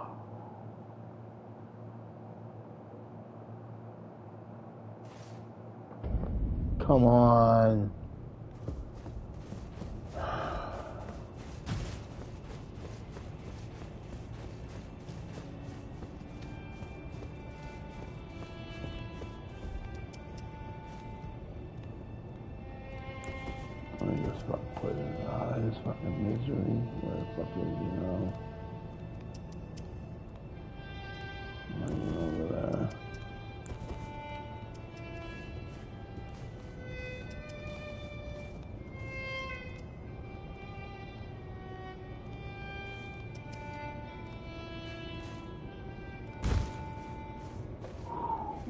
Come on. Let me just fucking put it out of this fucking misery. Where the fuck is he now? Not even over there.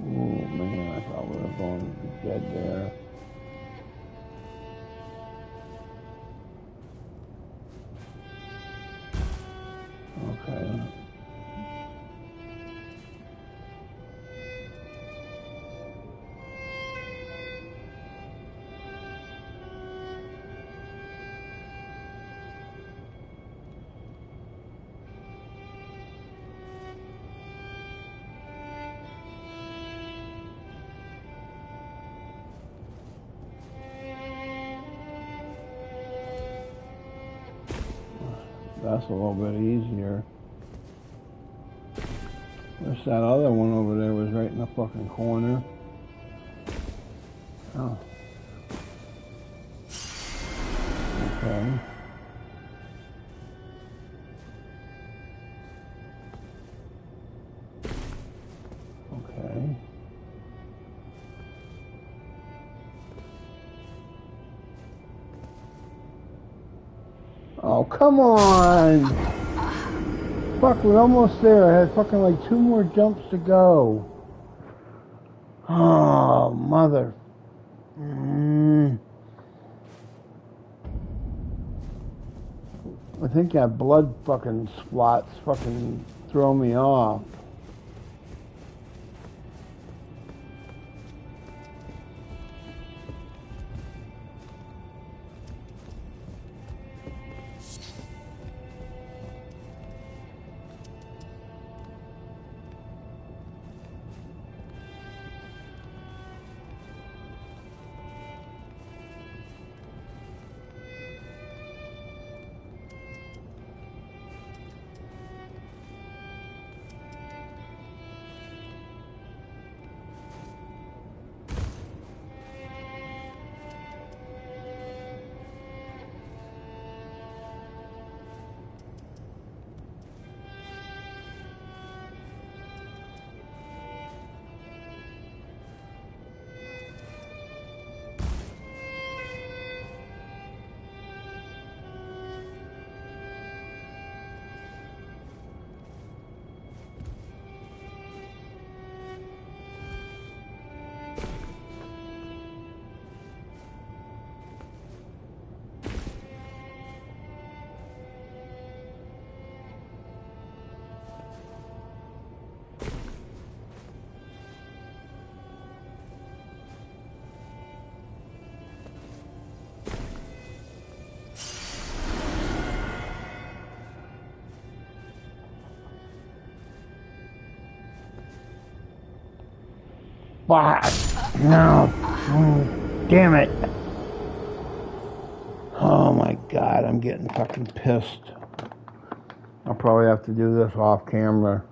Oh man, I thought we were going to be dead there. Okay. That's a little bit easier. Wish that other one over there was right in the fucking corner. Oh. Okay. Oh, come on! Fuck, we're almost there. I had fucking like 2 more jumps to go. Oh, mother. I think that blood fucking splots fucking throw me off. Fuck. No. Oh, damn it. Oh my god, I'm getting fucking pissed. I'll probably have to do this off camera.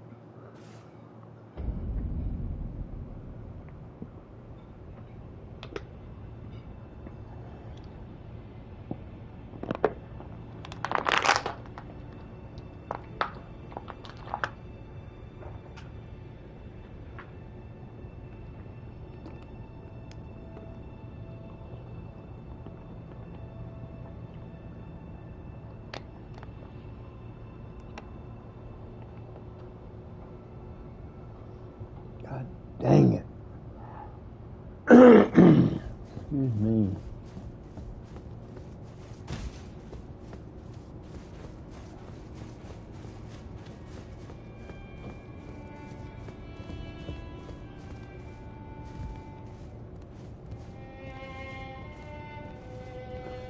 God dang it. Excuse me.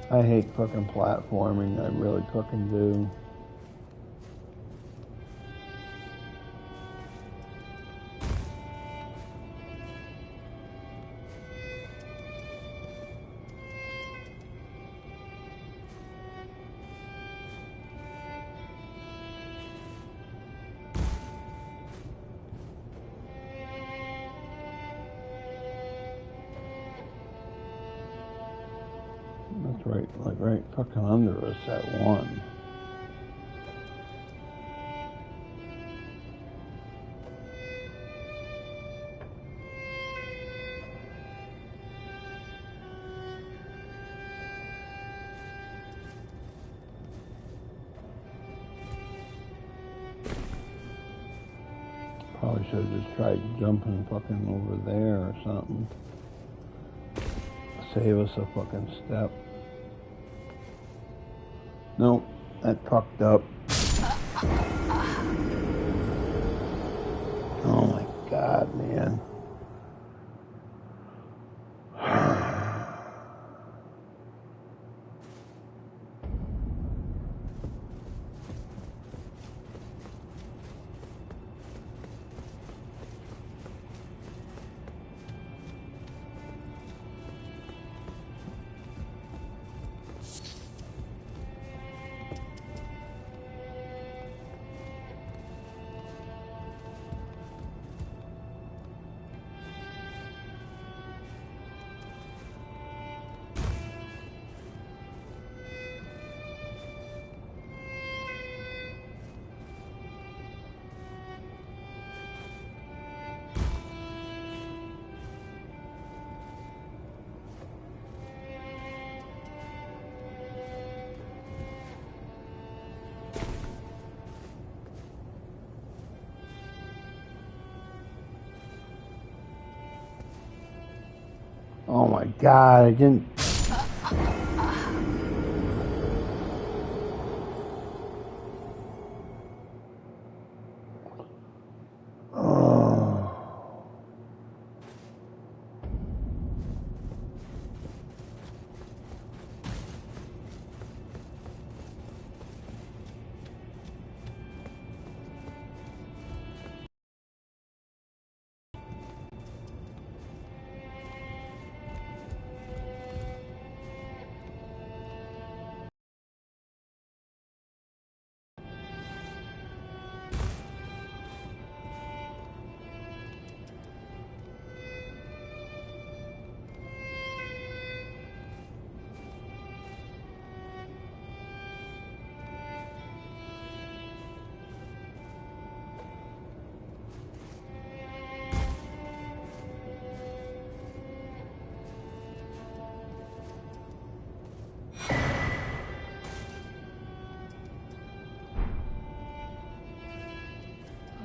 I hate fucking platforming, I really fucking do. That's right, like right fucking under us, that one. Probably should have just tried jumping fucking over there or something. Save us a fucking step. Nope, that fucked up. Oh my god, man. Oh my god, I didn't. Oh.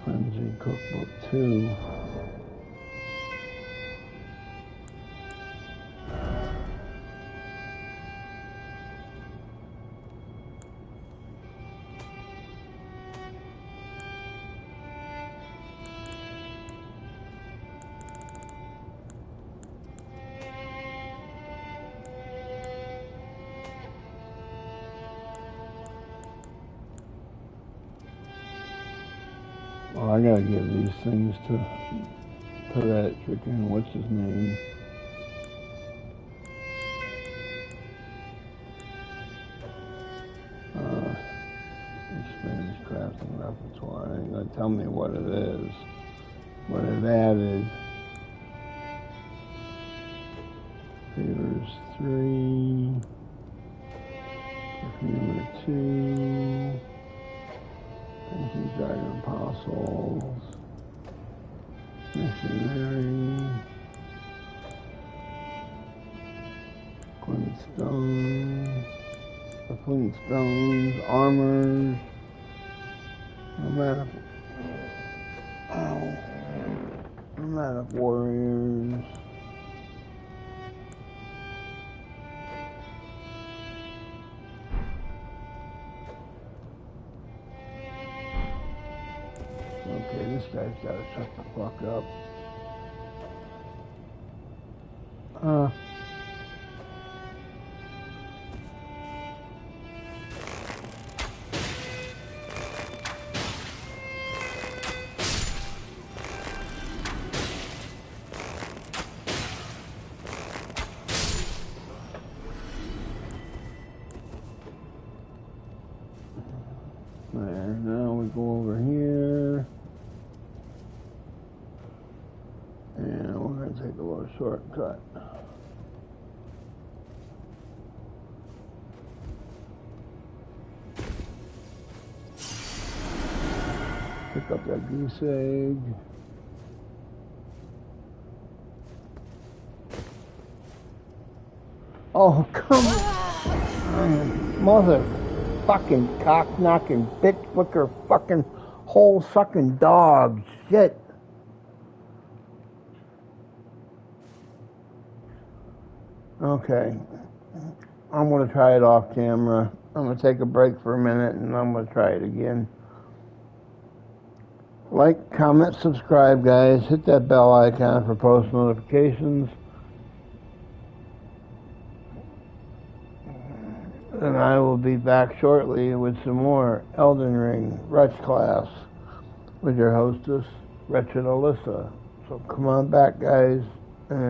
Frenzy Cookbook 2. Well, I gotta give these things to that freaking, what's his name? Spanish crafting repertoire. Ain't gonna tell me what it is. What it added. Favors 3. Perfumer 2. Ancient Dragon Apostles. Missionary. Glintstone. The Flintstones. Armors. Nomadic Warriors. Okay, this guy's gotta shut the fuck up. There, now we go over here. And we're going to take a little shortcut. Pick up that goose egg. Oh, come on. Mother fucking cock-knocking bitch flicker fucking hole-sucking dog. Shit. Okay. I'm going to try it off camera. I'm going to take a break for a minute and I'm going to try it again. Like, comment, subscribe, guys. Hit that bell icon for post notifications. And I will be back shortly with some more Elden Ring Wretch class with your hostess, Wretch and Alyssa. So come on back, guys, and